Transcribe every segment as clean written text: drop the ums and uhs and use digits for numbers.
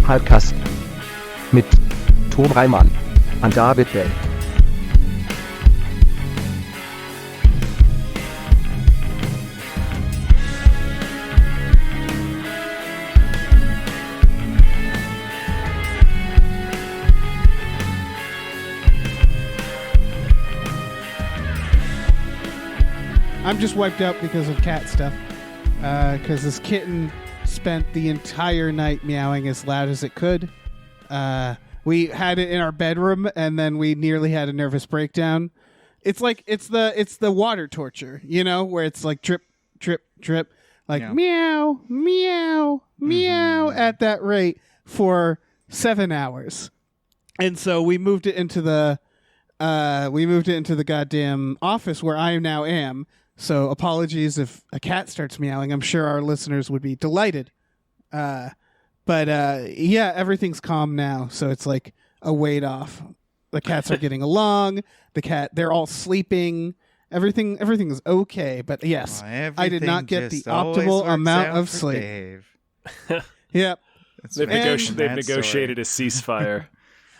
Hypecast mit Tom Reimann und David Bell. I'm just wiped out because of cat stuff. Because this kitten spent the entire night meowing as loud as it could. We had it in our bedroom, and then we nearly had a nervous breakdown. It's like it's the water torture, you know, where it's like drip, drip, drip, like meow, meow, meow at that rate for 7 hours. And so we moved it into the goddamn office where I now am. So apologies if a cat starts meowing. I'm sure our listeners would be delighted. But everything's calm now. So it's like a weight off. The cats are getting along. They're all sleeping. Everything is okay. But yes, I did not get the optimal amount of sleep. Yep. They've negotiated a ceasefire.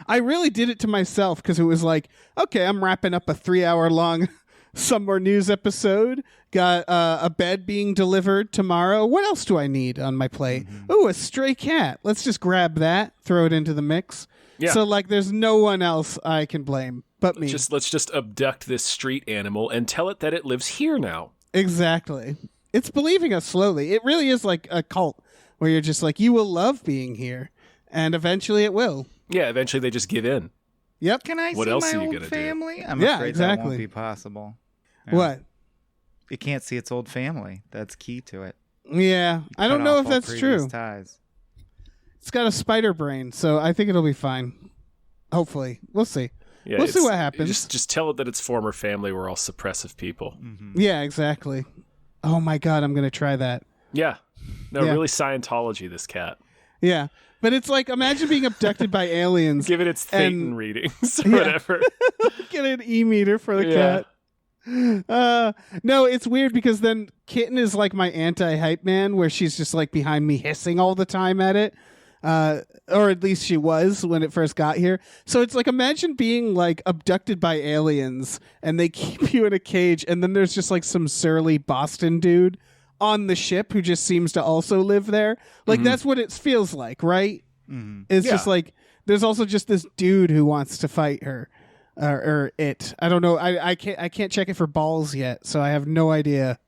I really did it to myself because it was like, okay, I'm wrapping up a 3-hour-long Somewhere News episode. Got a bed being delivered tomorrow. What else do I need on my plate? Ooh, a stray cat. Let's just grab that, throw it into the mix. Yeah. So like there's no one else I can blame but me. Let's just abduct this street animal and tell it that it lives here now. Exactly. It's believing us slowly. It really is like a cult where you're just like, you will love being here. And eventually it will. Yeah, eventually they just give in. Yep. Can I see my old family? I'm afraid that won't be possible. Yeah. What? It can't see its old family. That's key to it. Yeah. I don't know if that's true. Ties. It's got a spider brain, so I think it'll be fine. Hopefully. We'll see. Yeah, we'll see what happens. Just tell it that its former family were all suppressive people. Mm-hmm. Yeah, exactly. Oh my God, I'm going to try that. Yeah. No, really Scientology, this cat. Yeah. But it's like, imagine being abducted by aliens. Give it its Thetan readings or whatever. Get an e-meter for the cat. No, it's weird because then Kitten is like my anti-hype man where she's just like behind me hissing all the time at it. Or at least she was when it first got here. So it's like, imagine being like abducted by aliens and they keep you in a cage and then there's just like some surly Boston dude on the ship who just seems to also live there. Like that's what it feels like, right? It's just like there's also just this dude who wants to fight her or it. I don't know. I can't check it for balls yet, so I have no idea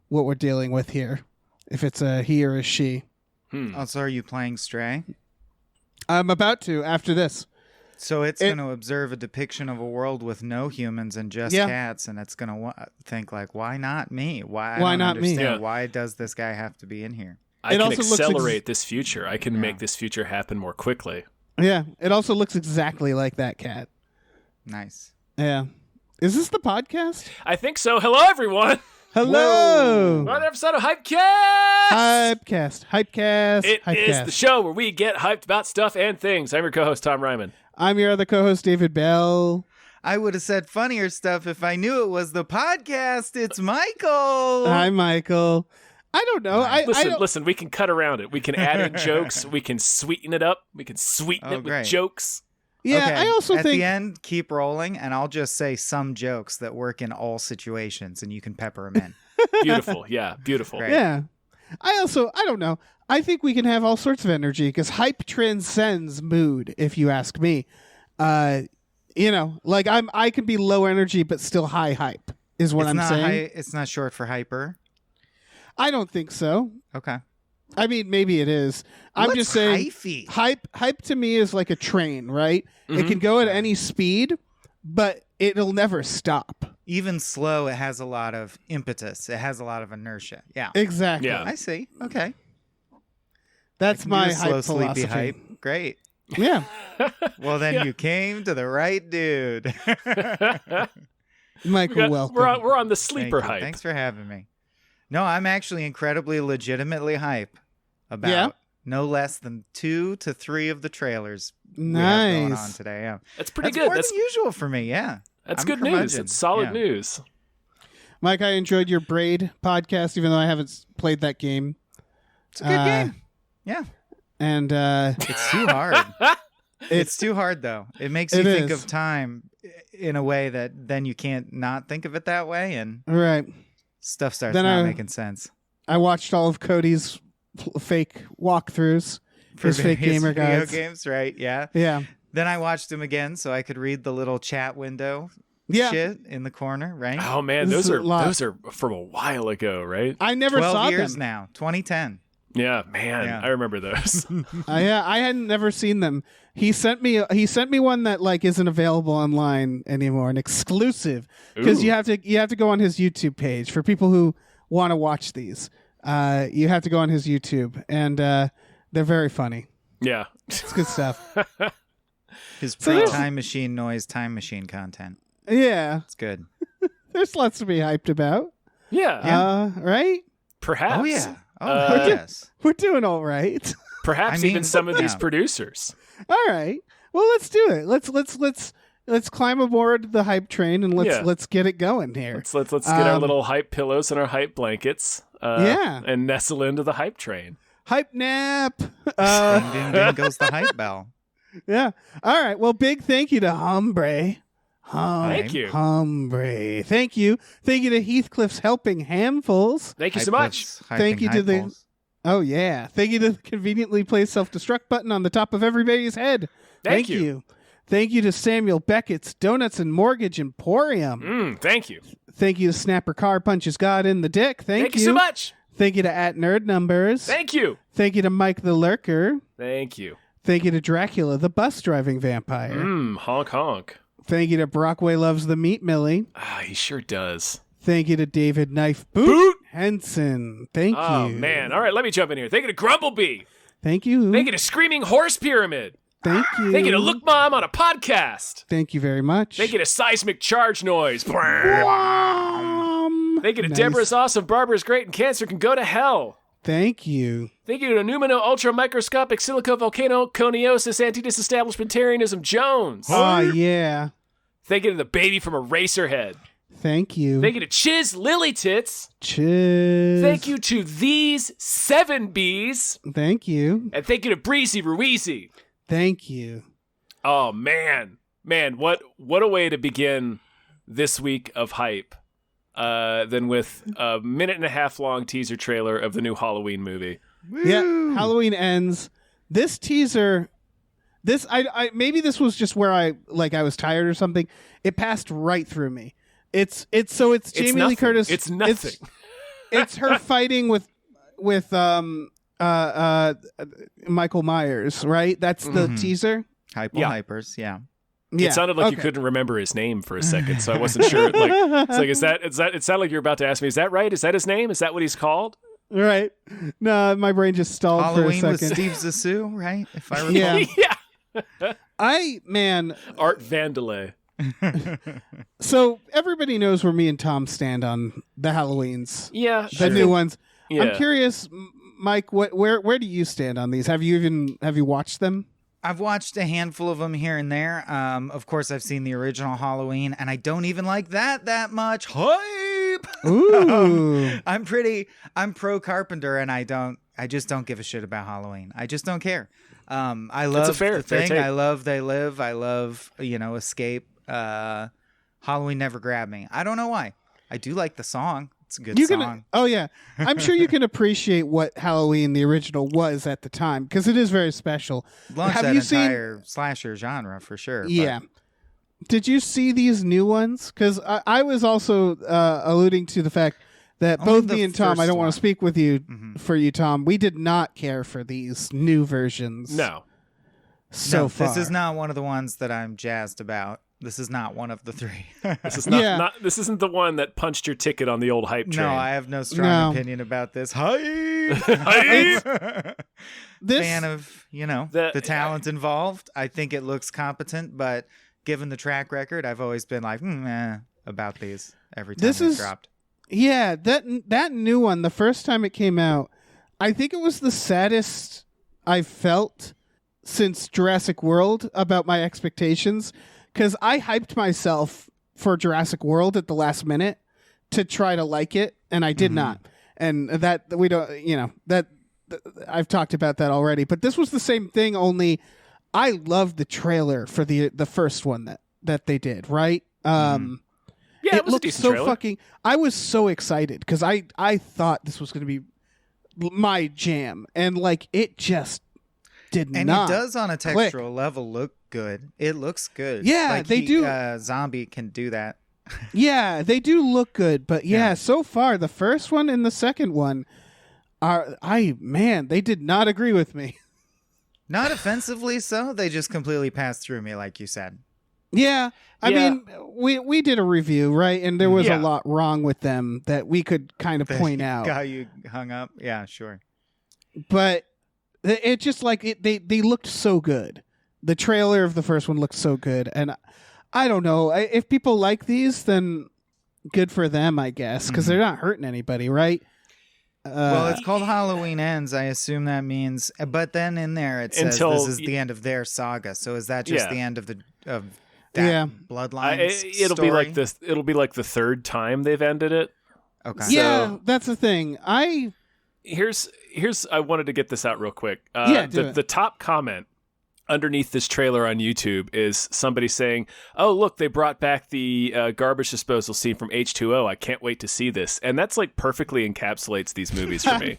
what we're dealing with here. If it's a he or a she. Also, are you playing Stray? I'm about to after this. So it's going to observe a depiction of a world with no humans and just cats, and it's going to think like, why not me? Why not me? Yeah. Why does this guy have to be in here? I can accelerate this future. I can make this future happen more quickly. Yeah, it also looks exactly like that cat. Nice. Yeah. Is this the podcast? I think so. Hello, everyone. Hello. Another episode of Hypecast. Hypecast. It is the show where we get hyped about stuff and things. I'm your co-host, Tom Ryman. I'm your other co-host, David Bell. I would have said funnier stuff if I knew it was the podcast. It's Michael. Hi, Michael. I don't know. Listen, we can cut around it. We can add in jokes. We can sweeten it up. We can sweeten it with jokes. Yeah, okay. I also think... At the end, keep rolling, and I'll just say some jokes that work in all situations, and you can pepper them in. Beautiful. Yeah, beautiful. Great. Yeah. I don't know. I think we can have all sorts of energy, because hype transcends mood, if you ask me. You know, like I can be low energy, but still high hype, is what I'm saying. It's not short for hyper? I don't think so. Okay. I mean, maybe it is. I'm just saying hype to me is like a train, right? Mm-hmm. It can go at any speed, but it'll never stop. Even slow, it has a lot of impetus. It has a lot of inertia. Yeah. Exactly. Yeah. I see. Okay. That's my hype slow, philosophy. Sleepy hype. Great. Yeah. Well, then you came to the right dude. Michael, welcome. We're on the sleeper hype. Thanks for having me. No, I'm actually incredibly legitimately hype about no less than 2 to 3 of the trailers we have going on today. Yeah. That's pretty good. That's more than usual for me, yeah. That's good news. It's solid news. Mike, I enjoyed your Braid podcast, even though I haven't played that game. It's a good game. Yeah. and It's too hard. It's too hard, though. It makes you think of time in a way that then you can't not think of it that way, and stuff starts not making sense. I watched all of Cody's fake walkthroughs for his fake gamer guides. Video games, right? Yeah. Yeah. Then I watched them again so I could read the little chat window shit in the corner, right? Oh man, those are from a while ago, right? I never saw 12 years them. now, 2010. Yeah, man, I remember those. I hadn't never seen them. He sent me one that like isn't available online anymore, an exclusive, because you have to go on his YouTube page for people who want to watch these. You have to go on his YouTube, and they're very funny. Yeah, it's good stuff. His pre-time machine noise, time machine content. Yeah, it's good. There's lots to be hyped about. Yeah. Right? Perhaps. Oh yeah. Oh yes. We're doing all right. Perhaps even some of these producers. All right. Well, let's do it. Let's climb aboard the hype train and let's get it going here. Let's get our little hype pillows and our hype blankets. And nestle into the hype train. Hype nap. Ding, ding, ding goes the hype bell. Yeah. All right. Well, big thank you to Hombre. Thank you. Hombre. Thank you. Thank you to Heathcliff's Helping Handfuls. Thank you so much. Thank you to the... Oh, yeah. Thank you to the conveniently placed self-destruct button on the top of everybody's head. Thank you. Thank you to Samuel Beckett's Donuts and Mortgage Emporium. Thank you. Thank you to Snapper Car Punches God in the Dick. Thank you so much. Thank you to @Nerd Numbers. Thank you. Thank you to Mike the Lurker. Thank you. Thank you to Dracula, the bus driving vampire. Honk honk. Thank you to Brockway Loves the Meat Millie. He sure does. Thank you to David Knife Boot Henson. Thank you. Oh, man. All right, let me jump in here. Thank you to Grumblebee. Thank you. Thank you to Screaming Horse Pyramid. Thank you. Thank you to Look Mom on a podcast. Thank you very much. Thank you to Seismic Charge Noise. Thank you to Deborah's Awesome, Barbara's Great, and Cancer Can Go to Hell. Thank you. Thank you to Numino Ultra Microscopic Silico Volcano Coniosis Anti-Disestablishmentarianism Jones. Oh, yeah. Thank you to the baby from Eraserhead. Thank you. Thank you to Chiz Lily Tits. Chiz. Thank you to These 7 Bs. Thank you. And thank you to Breezy Ruizy. Thank you. Oh, man. Man, what a way to begin this week of hype than with a 1.5-minute long teaser trailer of the new Halloween movie. Woo! Yeah, Halloween ends. This teaser... I maybe this was just where I was tired or something. It passed right through me. It's Jamie Lee Curtis. It's nothing. It's her fighting with Michael Myers, right? That's the teaser. Hypers, yeah. It sounded like you couldn't remember his name for a second, so I wasn't sure. Is that? It sounded like you were about to ask me. Is that right? Is that his name? Is that what he's called? Right. No, my brain just stalled Halloween for a second. Halloween with Steve Zissou, right? If I recall. Yeah. Art Vandelay. So everybody knows where me and Tom stand on the Halloweens. Yeah, the new ones. Yeah. I'm curious, Mike. Where do you stand on these? Have you watched them? I've watched a handful of them here and there. Of course, I've seen the original Halloween, and I don't even like that much. Hype. Ooh. I'm pro Carpenter, and I just don't give a shit about Halloween. I just don't care. I love fair thing. take. I love They Live. I love Escape. Halloween never grabbed me. I don't know why. I do like the song. It's a good song. Oh yeah, I'm sure you can appreciate what Halloween the original was at the time because it is very special. Launched that entire slasher genre for sure. Yeah. Did you see these new ones? Because I was also alluding to the fact that both me and Tom, I don't want to speak with you for you, Tom. We did not care for these new versions. No. So far. This is not one of the ones that I'm jazzed about. This is not one of the 3. This is not this isn't the one that punched your ticket on the old hype train. No, I have no strong opinion about this. Hype! Fan of, the talent involved. I think it looks competent, but given the track record, I've always been like, about these every time it's dropped. Yeah, that new one, the first time it came out, I think it was the saddest I've felt since Jurassic World about my expectations. Because I hyped myself for Jurassic World at the last minute to try to like it, and I did not. And that we don't, that I've talked about that already, but this was the same thing, only I loved the trailer for the first one that they did, right? Yeah, it was a looked decent so trailer. I was so excited because I thought this was going to be my jam, and like it just did and not. And it does on a click. textural level look good. It looks good. Yeah, like they do. Zombie can do that. Yeah, they do look good, but yeah, so far the first one and the second one they did not agree with me. Not offensively so, they just completely passed through me, like you said. Yeah, I mean, we did a review, right? And there was a lot wrong with them that we could kind of point out. Got you hung up? Yeah, sure. But it just like they looked so good. The trailer of the first one looked so good, and I don't know if people like these, then good for them, I guess, because they're not hurting anybody, right? Well, it's called Halloween Ends. I assume that means, but then in there it says this is the end of their saga. So is that just the end of that bloodline? It'll be like the third time they've ended it. Okay. Yeah, that's the thing. Here's I wanted to get this out real quick. The top comment underneath this trailer on YouTube is somebody saying, "Oh, look, they brought back the garbage disposal scene from H2O. I can't wait to see this." And that's like perfectly encapsulates these movies for me.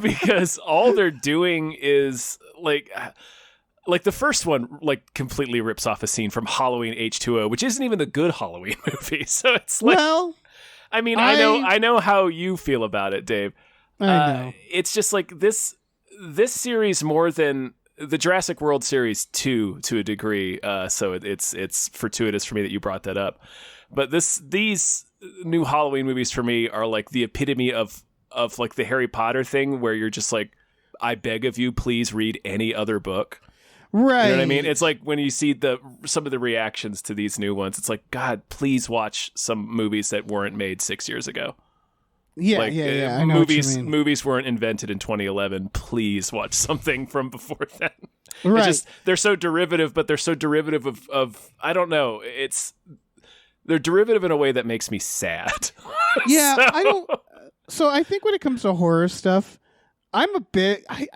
Because all they're doing is like the first one like completely rips off a scene from Halloween H2O, which isn't even the good Halloween movie. So it's like, well, I mean, I know how you feel about it, Dave. I know. It's just like this series more than the Jurassic World series to a degree, so it's fortuitous for me that you brought that up. But these new Halloween movies for me are like the epitome of like the Harry Potter thing, where you're just like, I beg of you, please read any other book. Right. You know what I mean? It's like when you see some of the reactions to these new ones, it's like, God, please watch some movies that weren't made 6 years ago. Yeah, like, I know what you mean. Movies weren't invented in 2011. Please watch something from before then. Right. They're so derivative, but they're so derivative of I don't know. They're derivative in a way that makes me sad. Yeah, So I think when it comes to horror stuff, I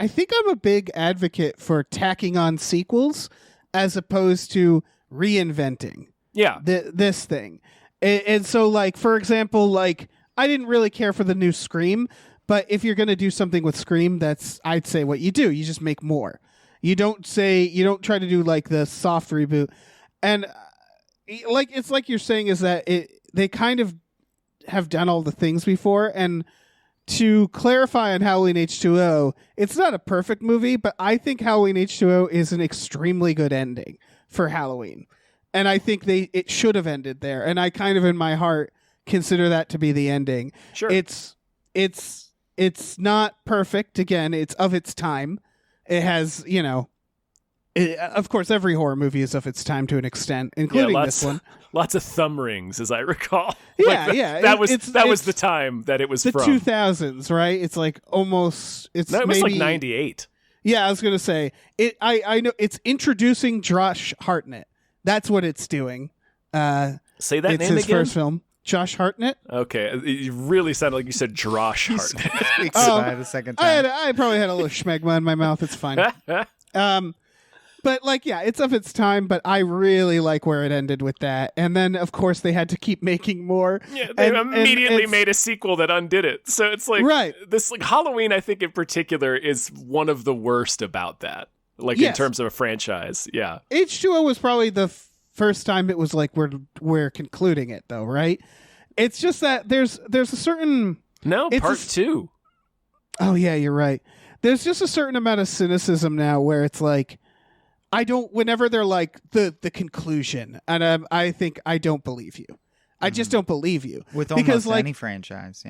think I'm a big advocate for tacking on sequels as opposed to reinventing. Yeah. This thing. And so, like, for example, like, I didn't really care for the new Scream, but if you're going to do something with Scream, I'd say what you do. You just make more. You don't try to do like the soft reboot. And like, it's like you're saying is that they kind of have done all the things before. And to clarify on Halloween H2O, it's not a perfect movie, but I think Halloween H2O is an extremely good ending for Halloween. And I think it should have ended there. And I kind of in my heart consider that to be the ending. Sure. It's not perfect. Again, it's of its time. It has, of course, every horror movie is of its time to an extent, including this one. Lots of thumb rings, as I recall. Yeah, That was the time that it was the from. 2000s, right? It's like almost. It was like 98. Yeah, I was gonna say it. I know it's introducing Josh Hartnett. That's what it's doing. Say that it's name his again. First film. Josh Hartnett. Okay, it really sounded like you said Drosh Hartnett. By the second time. I probably had a little schmegma in my mouth. It's fine. But like, yeah, it's of its time. But I really like where it ended with that. And then, of course, they had to keep making more. Yeah, they immediately made a sequel that undid it. So it's like this, like Halloween, I think in particular, is one of the worst about that. Like in terms of a franchise, yeah. H2O was probably the first time it was like we're concluding it, though, right? It's just that there's a certain part 2. Oh yeah, you're right. There's just a certain amount of cynicism now where it's like whenever they're like the conclusion, and I think I don't believe you. I just don't believe you with almost any franchise.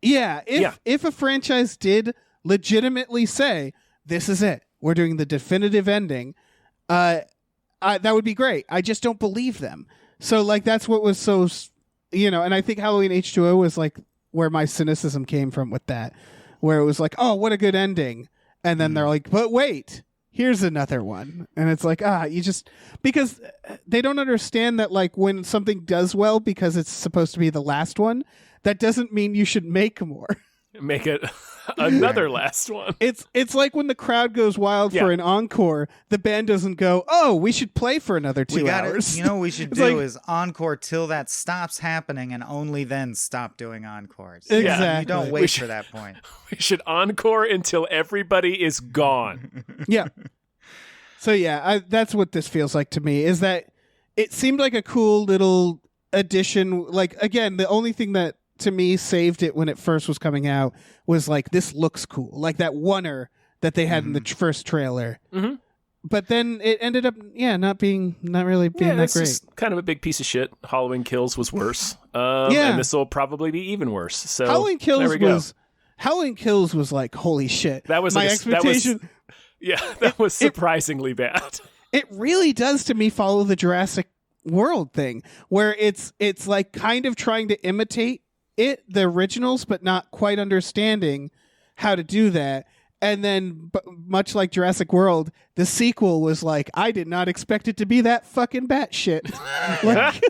Yeah. If a franchise did legitimately say this is it, we're doing the definitive ending, that would be great. I just don't believe them. So like that's what was so, and I think Halloween H2O was like where my cynicism came from with that, where it was like, oh, what a good ending. And then they're like, but wait, here's another one. And it's like, because they don't understand that like when something does well because it's supposed to be the last one, that doesn't mean you should make more. Make it another last one. It's like when the crowd goes wild for an encore, the band doesn't go, "Oh, we should play for another 2 hours." You know what we should do is encore till that stops happening, and only then stop doing encores. Exactly. You don't wait for that point. We should encore until everybody is gone. Yeah. So that's what this feels like to me, is that it seemed like a cool little addition. Like, again, the only thing that to me saved it when it first was coming out was like, this looks cool, like that oneer that they had in the first trailer. Mm-hmm. But then it ended up not really being that great. Just kind of a big piece of shit. Halloween Kills was worse. And this will probably be even worse. So Halloween Kills was like, holy shit. That was my expectation. That was surprisingly bad. It really does to me follow the Jurassic World thing, where it's like kind of trying to imitate the originals, but not quite understanding how to do that. And then, much like Jurassic World, the sequel was like, I did not expect it to be that fucking batshit. Like,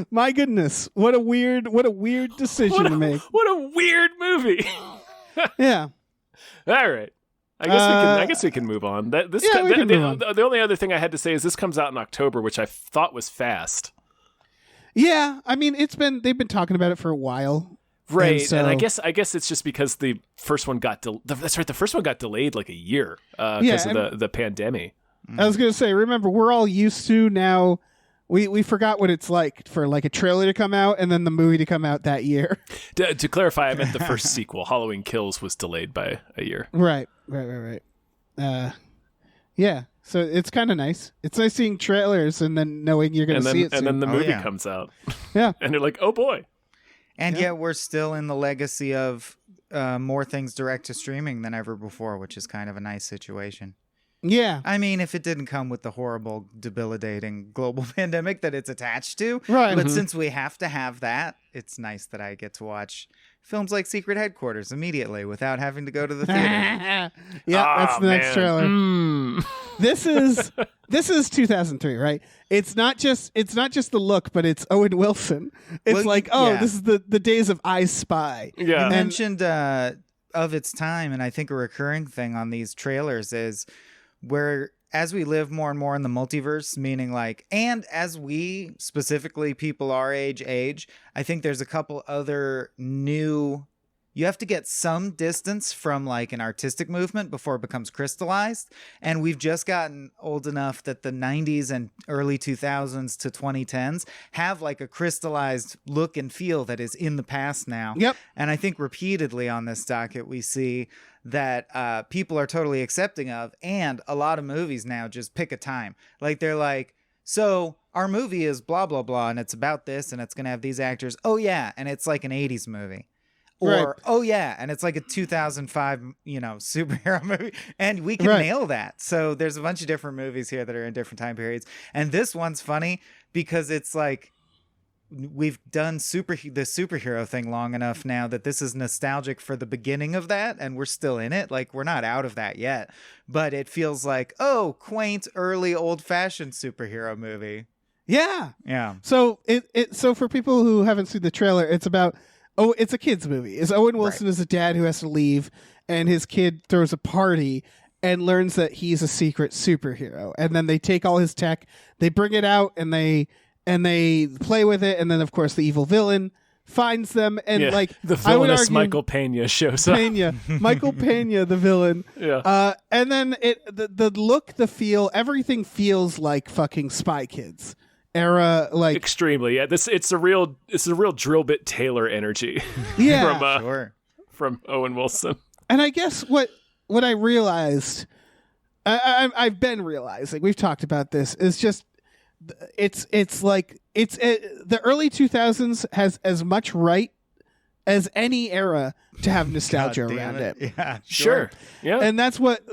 my goodness, what a weird decision to make. What a weird movie. Yeah. All right. I guess we can move on. The only other thing I had to say is this comes out in October, which I thought was fast. Yeah, I mean, they've been talking about it for a while, right? And I guess it's just because the first one got that's right. The first one got delayed like a year because of the pandemic. I was gonna say, remember, we're all used to now. We forgot what it's like for like a trailer to come out and then the movie to come out that year. To clarify, I meant the first sequel, Halloween Kills, was delayed by a year. Right. Yeah. So it's kind of nice. It's nice seeing trailers and then knowing you're going to see it soon. And then the movie comes out. Yeah. And you're like, oh boy. And yet we're still in the legacy of more things direct to streaming than ever before, which is kind of a nice situation. Yeah. I mean, if it didn't come with the horrible, debilitating global pandemic that it's attached to. Right. But since we have to have that, it's nice that I get to watch films like Secret Headquarters immediately without having to go to the theater. That's the next trailer. This is 2003, right? It's not just the look, but it's Owen Wilson. It's this is the days of I Spy. Yeah. You mentioned of its time, and I think a recurring thing on these trailers is where as we live more and more in the multiverse, meaning like, and as we, specifically people our age, I think there's a couple other new, you have to get some distance from like an artistic movement before it becomes crystallized. And we've just gotten old enough that the 90s and early 2000s to 2010s have like a crystallized look and feel that is in the past now. Yep. And I think repeatedly on this docket, we see that people are totally accepting of, and a lot of movies now just pick a time. Like they're like, so our movie is blah, blah, blah, and it's about this, and it's going to have these actors. Oh, yeah, and it's like an 80s movie. Or, right. Oh, yeah, and it's like a 2005, superhero movie, and we can nail that. So there's a bunch of different movies here that are in different time periods. And this one's funny because it's like, we've done the superhero thing long enough now that this is nostalgic for the beginning of that, and we're still in it. Like, we're not out of that yet, but it feels like, oh, quaint, early, old-fashioned superhero movie. Yeah. Yeah. So so for people who haven't seen the trailer, it's about, it's a kid's movie. It's Owen Wilson is a dad who has to leave, and his kid throws a party and learns that he's a secret superhero. And then they take all his tech, they bring it out, and they play with it, and then of course the evil villain finds them, and like the villainous Michael Pena shows up. Michael Pena, the villain. Yeah. And then the look, the feel, everything feels like fucking Spy Kids era, like extremely. Yeah. It's a real drill bit Taylor energy. Yeah. From Owen Wilson. And I guess what I realized, I've been realizing, we've talked about this, is just. It's like the early 2000s has as much right as any era to have nostalgia around it. Yeah, sure. Yeah. And that's what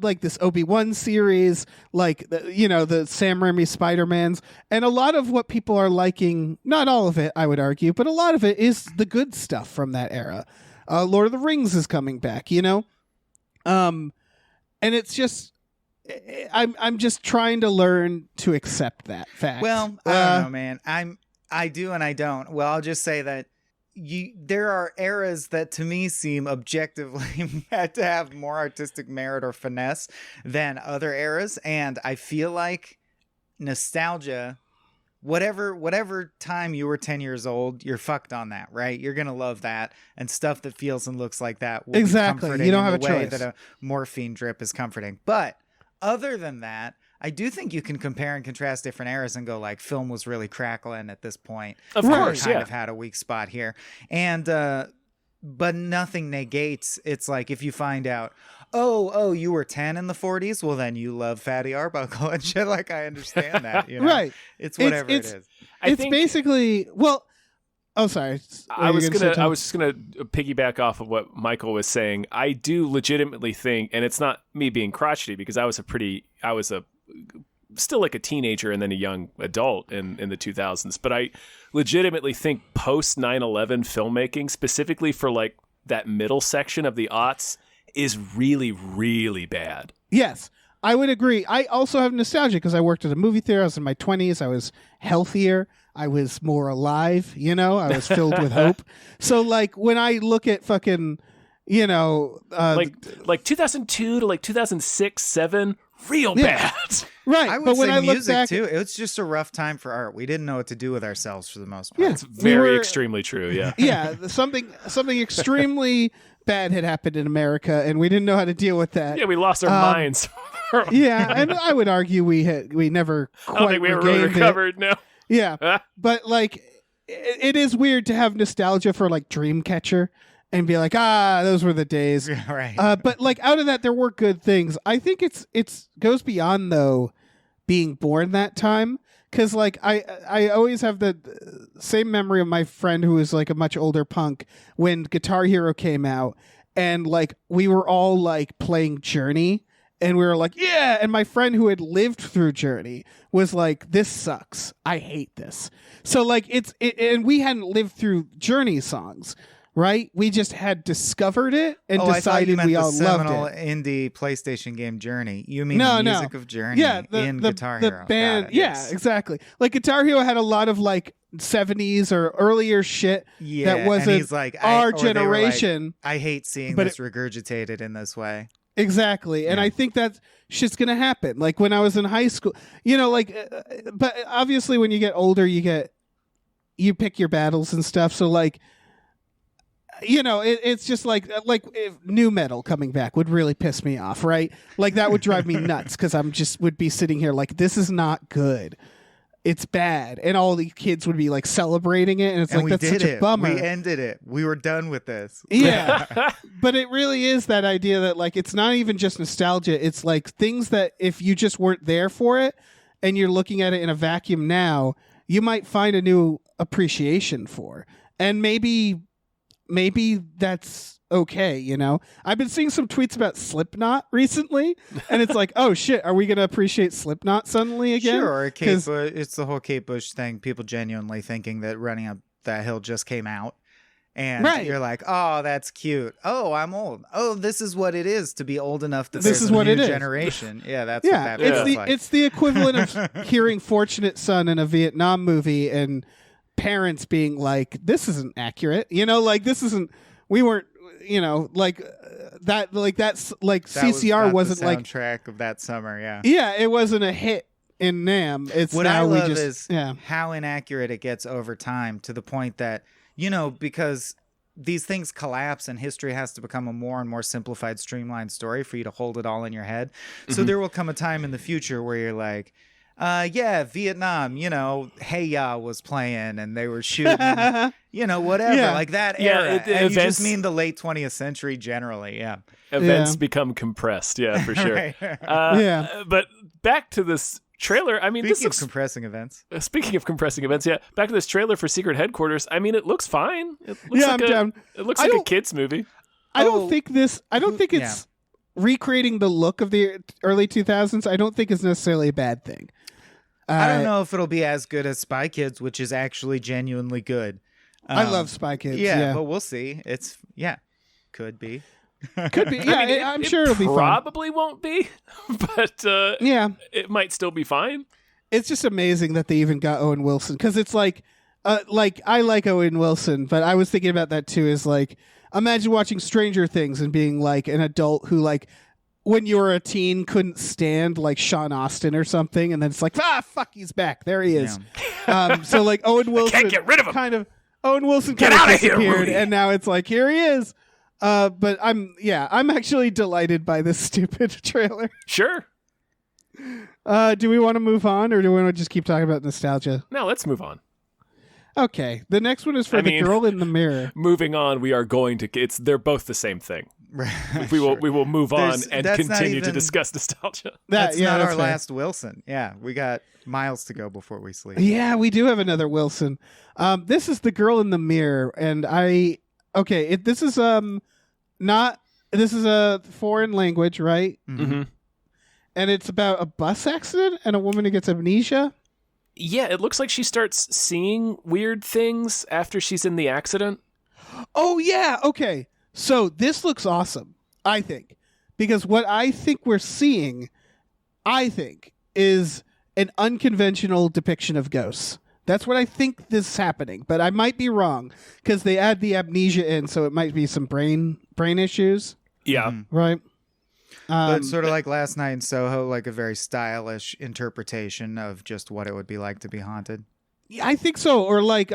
like this Obi-Wan series, like the Sam Raimi Spider-Mans, and a lot of what people are liking, not all of it I would argue, but a lot of it is the good stuff from that era. Lord of the Rings is coming back, and it's just, I'm just trying to learn to accept that fact. Well, I don't know, man. I do and I don't. Well, I'll just say that there are eras that to me seem objectively had to have more artistic merit or finesse than other eras, and I feel like nostalgia, whatever time you were 10 years old, you're fucked on that, right? You're gonna love that, and stuff that feels and looks like that will Exactly. be comforting You don't in have the a way choice. that a morphine drip is comforting. But other than that, I do think you can compare and contrast different eras and go like, film was really crackling at this point. Of Right. course, Kind yeah. of had a weak spot here, and but nothing negates. It's like if you find out, oh, you were 10 in the 40s, well then you love Fatty Arbuckle and shit. Like I understand that, you know? Right. It's whatever It's- it is. I It's think basically, well, oh, sorry. I was just gonna piggyback off of what Michael was saying. I do legitimately think, and it's not me being crotchety because I was still like a teenager and then a young adult in the 2000s. But I legitimately think post 9/11 filmmaking, specifically for like that middle section of the aughts, is really, really bad. Yes, I would agree. I also have nostalgia because I worked at a movie theater. I was in my 20s. I was healthier. I was more alive. You know, I was filled with hope. So, like, when I look at fucking, you know, Like 2002 to like 2006, 7, real Yeah. bad. right. I would but when say I look music back, too. It was just a rough time for art. We didn't know what to do with ourselves for the most part. Yeah. It's very We were- extremely true. Yeah. yeah, something extremely bad had happened in America, and we didn't know how to deal with that. Yeah, we lost our minds. Yeah, and I would argue we never I quite don't think we ever really regained it. recovered. No. Yeah, but like, it is weird to have nostalgia for like Dreamcatcher and be like, those were the days. Right. But like out of that, there were good things. I think it's goes beyond though being born that time. Cause like I always have the same memory of my friend who was like a much older punk when Guitar Hero came out, and like we were all like playing Journey. And we were like, yeah. And my friend who had lived through Journey was like, this sucks. I hate this. So like and we hadn't lived through Journey songs, right? We just had discovered it and I thought you decided meant we the all seminal loved it. indie PlayStation game Journey. You mean No, the no. music of Journey Yeah, in Guitar Hero. band. Got it. Yeah, exactly. Like Guitar Hero had a lot of like 70s or earlier shit Yeah, that and wasn't he's like, our or they were like, generation. I hate seeing But this regurgitated in this way. Exactly. And Yeah. I think that shit's going to happen. Like when I was in high school, you know, like, but obviously when you get older, you pick your battles and stuff. So like, you know, it's just like if new metal coming back would really piss me off, right? Like that would drive me nuts because would be sitting here like, this is not good. It's bad. And all the kids would be like celebrating it. And it's And like, we that's did such a it. bummer. We ended it. We were done with this. Yeah. But it really is that idea that like it's not even just nostalgia. It's like things that if you just weren't there for it and you're looking at it in a vacuum now, you might find a new appreciation for. And maybe that's okay, you know? I've been seeing some tweets about Slipknot recently, and it's like, oh shit, are we going to appreciate Slipknot suddenly again? Sure, or Kate 'Cause- Bush, it's the whole Kate Bush thing. People genuinely thinking that Running Up That Hill just came out. And Right. you're like, oh, that's cute. Oh, I'm old. Oh, this is what it is to be old enough that This there's is a what new it is. generation. Yeah, that's Yeah, what that it's feels the like. it's the equivalent of hearing Fortunate Son in a Vietnam movie and parents being like, "This isn't accurate," you know, like this isn't. We weren't, you know, like that. Like that's like That was CCR not wasn't the like, soundtrack of that summer. Yeah. yeah, it wasn't a hit in NAM. It's What now I love we just is yeah. how inaccurate it gets over time to the point that, you know, because these things collapse and history has to become a more and more simplified, streamlined story for you to hold it all in your head. So there will come a time in the future where you're like, yeah, Vietnam, you know, Hey Ya was playing and they were shooting, you know, whatever, Yeah. like that Yeah, era. it- And you events- just mean the late 20th century generally, yeah. Events Yeah. become compressed. Yeah, for sure. Right. Yeah. But back to this trailer. I mean, Speaking this of looks. compressing events. Speaking of compressing events, yeah. Back to this trailer for Secret Headquarters. I mean, it looks fine. It looks Yeah, like I'm down. It looks I like a don't- kids movie. I Oh, don't think it's recreating the look of the early 2000s. I don't think it's necessarily a bad thing. I don't know if it'll be as good as Spy Kids, which is actually genuinely good. I love Spy Kids. Yeah, Yeah, but we'll see. It's could be. could be. Yeah, I mean, I'm sure it'll be fun. Probably won't be, but Yeah, it might still be fine. it's just amazing that they even got Owen Wilson because it's like like I like Owen Wilson, but I was thinking about that too. Is like imagine watching Stranger Things and being like an adult who like when you were a teen couldn't stand like Sean Austin or something, and then it's like fuck, he's back, there he is. So like Owen Wilson can't get rid of him. Owen Wilson Get kind out of of here, disappeared, Rudy. and now it's like here he is. But I'm actually delighted by this stupid trailer. Sure. Do we want to move on, or do we want to just keep talking about nostalgia? No, let's move on. Okay, the next one is for the girl in the mirror. Moving on, we are going to. They're both the same thing. We will move on and that's not continue to even- discuss nostalgia. That's not our fair. last Wilson. Yeah, we got miles to go before we sleep. Yeah, we do have another Wilson. This is the girl in the mirror, and this is a foreign language, right? Mm-hmm. And it's about a bus accident and a woman who gets amnesia. Yeah, it looks like she starts seeing weird things after she's in the accident. Oh yeah, okay. So this looks awesome, I think, because what I think we're seeing, is an unconventional depiction of ghosts. That's what I think this is happening, but I might be wrong because they add the amnesia in, so it might be some brain issues, Yeah. right? But sort of like Last Night in Soho, like a very stylish interpretation of just what it would be like to be haunted. Yeah, I think so, or like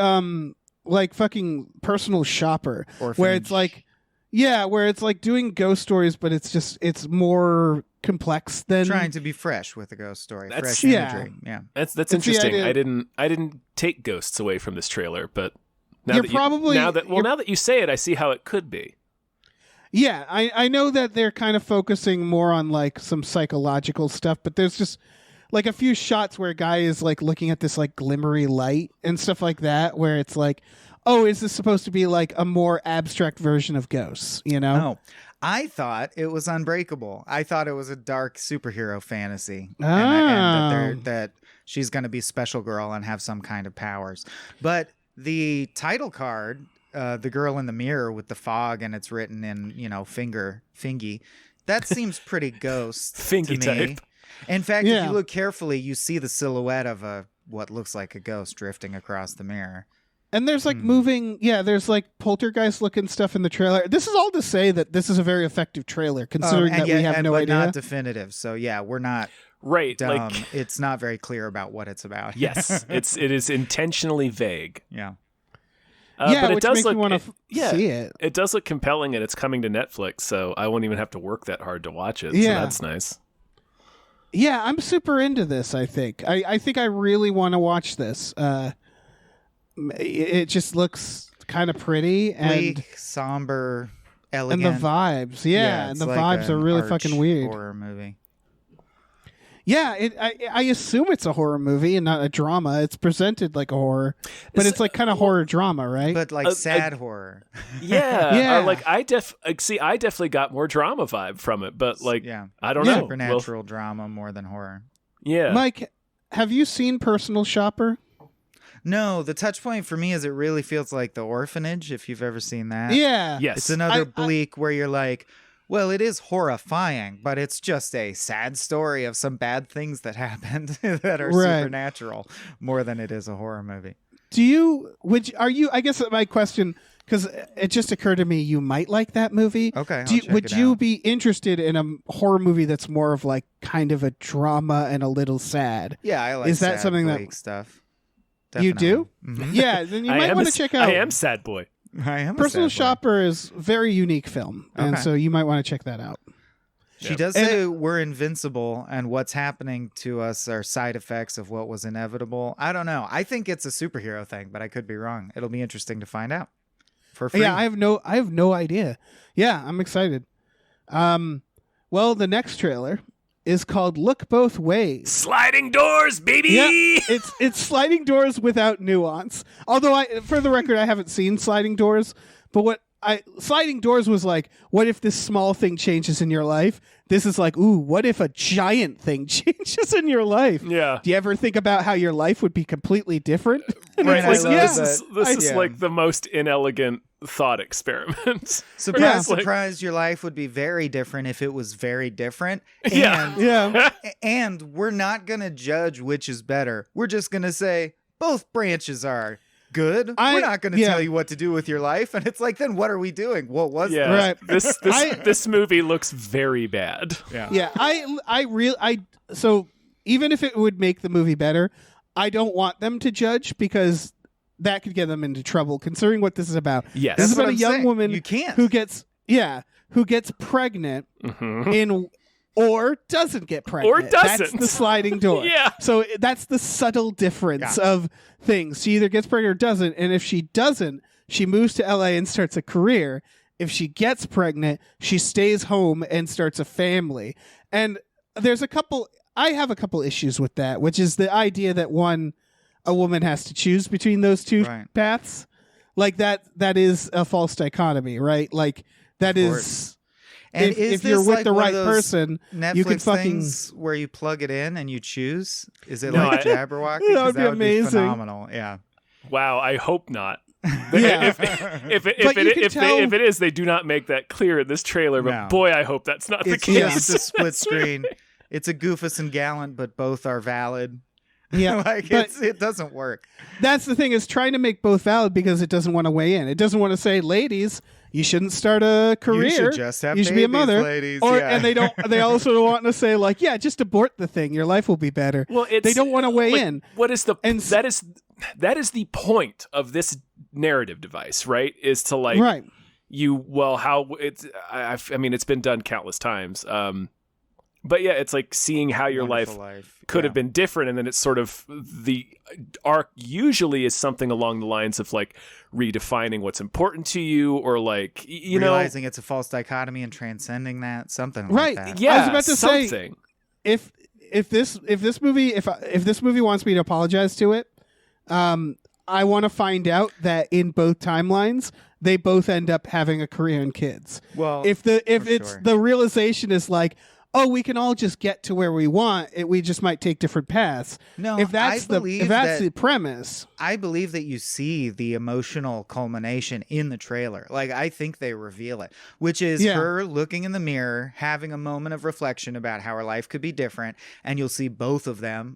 fucking Personal Shopper, where it's like, where it's like doing ghost stories, but it's more complex than Trying to be fresh with a ghost story, That's- fresh yeah. imagery. Yeah. That's the interesting. idea. I didn't take ghosts away from this trailer, but now You're that probably- now that you say it, I see how it could be. Yeah, I know that they're kind of focusing more on like some psychological stuff, but there's just like a few shots where a guy is like looking at this like glimmery light and stuff like that, where it's like, oh, is this supposed to be like a more abstract version of ghosts? You know? No, I thought it was Unbreakable. I thought it was a dark superhero fantasy, Oh. and that she's going to be Special Girl and have some kind of powers. But the title card, the girl in the mirror with the fog, and it's written in fingy. That seems pretty ghost Fingy to me. type. In fact, Yeah. if you look carefully, you see the silhouette of what looks like a ghost drifting across the mirror. And there's like moving, there's like poltergeist looking stuff in the trailer. This is all to say that this is a very effective trailer, considering that we have no but idea. not definitive. So yeah, we're not Right. dumb. Like, It's not very clear about what it's about. yes, it is intentionally vague. Yeah. But it which does makes look me want to see it. It does look compelling, and it's coming to Netflix, so I won't even have to work that hard to watch it. Yeah. So that's nice. Yeah, I'm super into this, I think. I think I really want to watch this. It just looks kind of pretty and Bleak, somber, and elegant. the vibes. Yeah, and it's the like vibes are an really arch fucking weird. horror movie. Yeah, I assume it's a horror movie and not a drama. It's presented like a horror, but it's like kind of horror drama, right? But like sad horror. Yeah. Yeah. Like I definitely got more drama vibe from it, but like Yeah. I don't know. Supernatural drama more than horror. Yeah. Mike, have you seen Personal Shopper? No, the touch point for me is it really feels like The Orphanage, if you've ever seen that. Yeah. Yes. It's another I- bleak where you're like, well, it is horrifying, but it's just a sad story of some bad things that happened that are Right. supernatural more than it is a horror movie. I guess my question, because it just occurred to me, you might like that movie. Okay, I'll check would it you out. be interested in a horror movie that's more of like kind of a drama and a little sad? Yeah, I like Is that sad, something that- bleak stuff. You do? Mhm. Yeah, then you I might am want a- to check out. I am sad boy. I am a Personal sad boy. Shopper is a very unique film, and Okay. so you might want to check that out. She Yep. does say we're invincible, and what's happening to us are side effects of what was inevitable. I don't know. I think it's a superhero thing, but I could be wrong. It'll be interesting to find out. For free. Yeah, I have no idea. Yeah, I'm excited. Well, the next trailer is called Look Both Ways. Sliding doors, baby. Yeah, it's sliding doors without nuance. Although for the record, I haven't seen sliding doors, but sliding doors was like, what if this small thing changes in your life? This is like, ooh, what if a giant thing changes in your life? Yeah. Do you ever think about how your life would be completely different? And Right, it's I like, love yeah, this is yeah. like the most inelegant thought experiment. Surprise, Like- surprise, your life would be very different if it was very different. Yeah. And, yeah. and we're not going to judge which is better. We're just going to say both branches are good. We're not going to tell you what to do with your life. And it's like, then what are we doing? What was yeah. this? Right. This movie looks very bad. Yeah. Yeah. So even if it would make the movie better, I don't want them to judge because that could get them into trouble considering what this is about. Yes. This is about what a I'm young saying. woman You can't. who gets pregnant or doesn't get pregnant. Or doesn't. That's the sliding door. Yeah. So that's the subtle difference of things. She either gets pregnant or doesn't. And if she doesn't, she moves to LA and starts a career. If she gets pregnant, she stays home and starts a family. And I have a couple issues with that, which is the idea that a woman has to choose between those two paths. Like that is a false dichotomy, right? Like that is... And if you're with the right person, Netflix you can fucking things where you plug it in and you choose. Is it No, like Jabberwocky? That would be amazing. Phenomenal. Yeah. Wow, I hope not. Yeah. If it is, they do not make that clear in this trailer. But No. boy, I hope that's not the It's case. just a split screen. It's a Goofus and Gallant, but both are valid. Yeah, Like but it doesn't work. that's the thing is trying to make both valid because it doesn't want to weigh in. It doesn't want to say, ladies, you shouldn't start a career. You should just have You should be a babies, mother. ladies. Or yeah. and they don't. They also want to say like, yeah, just abort the thing. Your life will be better. Well, they don't want to weigh in. What is the And that is the point of this narrative device, right? Is to like Right. how it's. I mean, it's been done countless times. But yeah, it's like seeing how your Wonderful life could have been different, and then it's sort of the arc usually is something along the lines of like redefining what's important to you, or like realizing it's a false dichotomy and transcending that, something Right. like that. yeah, I was about to say, something. if this movie wants me to apologize to it, I want to find out that in both timelines they both end up having a career and kids. Well, if it's sure. the realization is like, oh, we can all just get to where we want, we just might take different paths. No, if that's I believe if that's that- the premise. I believe that you see the emotional culmination in the trailer. Like, I think they reveal it, which is her looking in the mirror, having a moment of reflection about how her life could be different. And you'll see both of them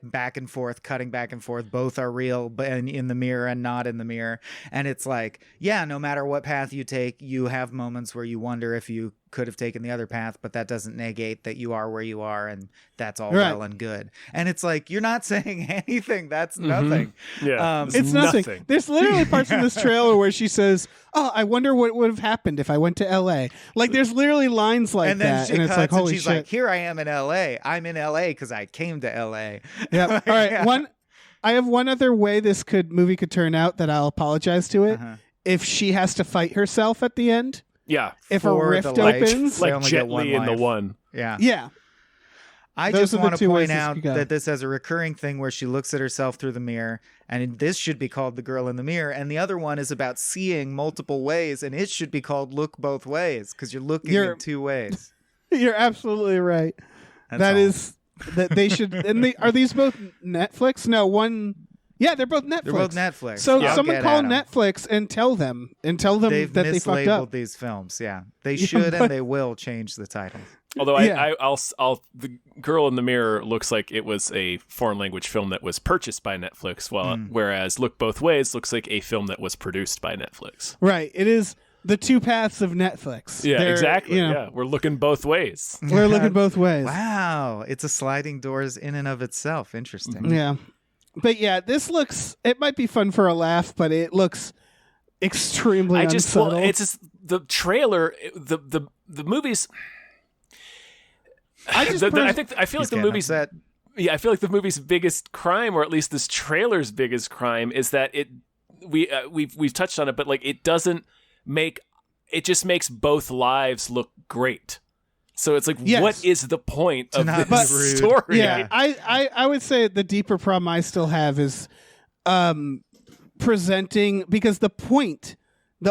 back and forth, cutting back and forth. Both are real, but in the mirror and not in the mirror. And it's like, yeah, no matter what path you take, you have moments where you wonder if you could have taken the other path, but that doesn't negate that you are where you are, and that's all well and good. And it's like, you're not saying anything. That's nothing. Yeah, It's nothing. There's literally parts in this trailer where she says, "Oh, I wonder what would have happened if I went to L.A." Like, there's literally lines like and then that, she and it's cuts like, holy and she's shit! like, "Here I am in L.A. I'm in L.A. because I came to L.A." Yeah. Like, All right. yeah. I have one other way this movie could turn out that I'll apologize to it. If she has to fight herself at the end. Yeah, If a For rift the life. opens, They like only get Jet one Li in the life. one. Yeah. yeah. I Those just are the want to two ways point this out could go. that this has a recurring thing where she looks at herself through the mirror, and this should be called The Girl in the Mirror. And the other one is about seeing multiple ways, and it should be called Look Both Ways, because you're looking in two ways. You're absolutely right. That's That all. is that they should. And are these both Netflix? No, one. Yeah, they're both Netflix. They're both Netflix. So I'll someone get call at 'em. Netflix and tell them They've that they fucked mislabeled up. these films. Yeah, they should but- and they will change the titles. Although Yeah. I'll the Girl in the Mirror looks like it was a foreign language film that was purchased by Netflix, whereas Look Both Ways looks like a film that was produced by Netflix. Right. It is the two paths of Netflix. Yeah, They're, exactly. you know, Yeah, we're looking both ways. We're looking both ways. Wow, it's a sliding doors in and of itself. Interesting. Yeah. But yeah, it might be fun for a laugh, but it looks extremely unsubtle. it's just the trailer, the movies. I feel like He's the getting movie's upset. Yeah, I feel like the movie's biggest crime, or at least this trailer's biggest crime, is that we've touched on it, but like it just makes both lives look great. So it's like, Yes. what is the point of not this be rude. story? Yeah, I would say the deeper problem I still have is presenting, because the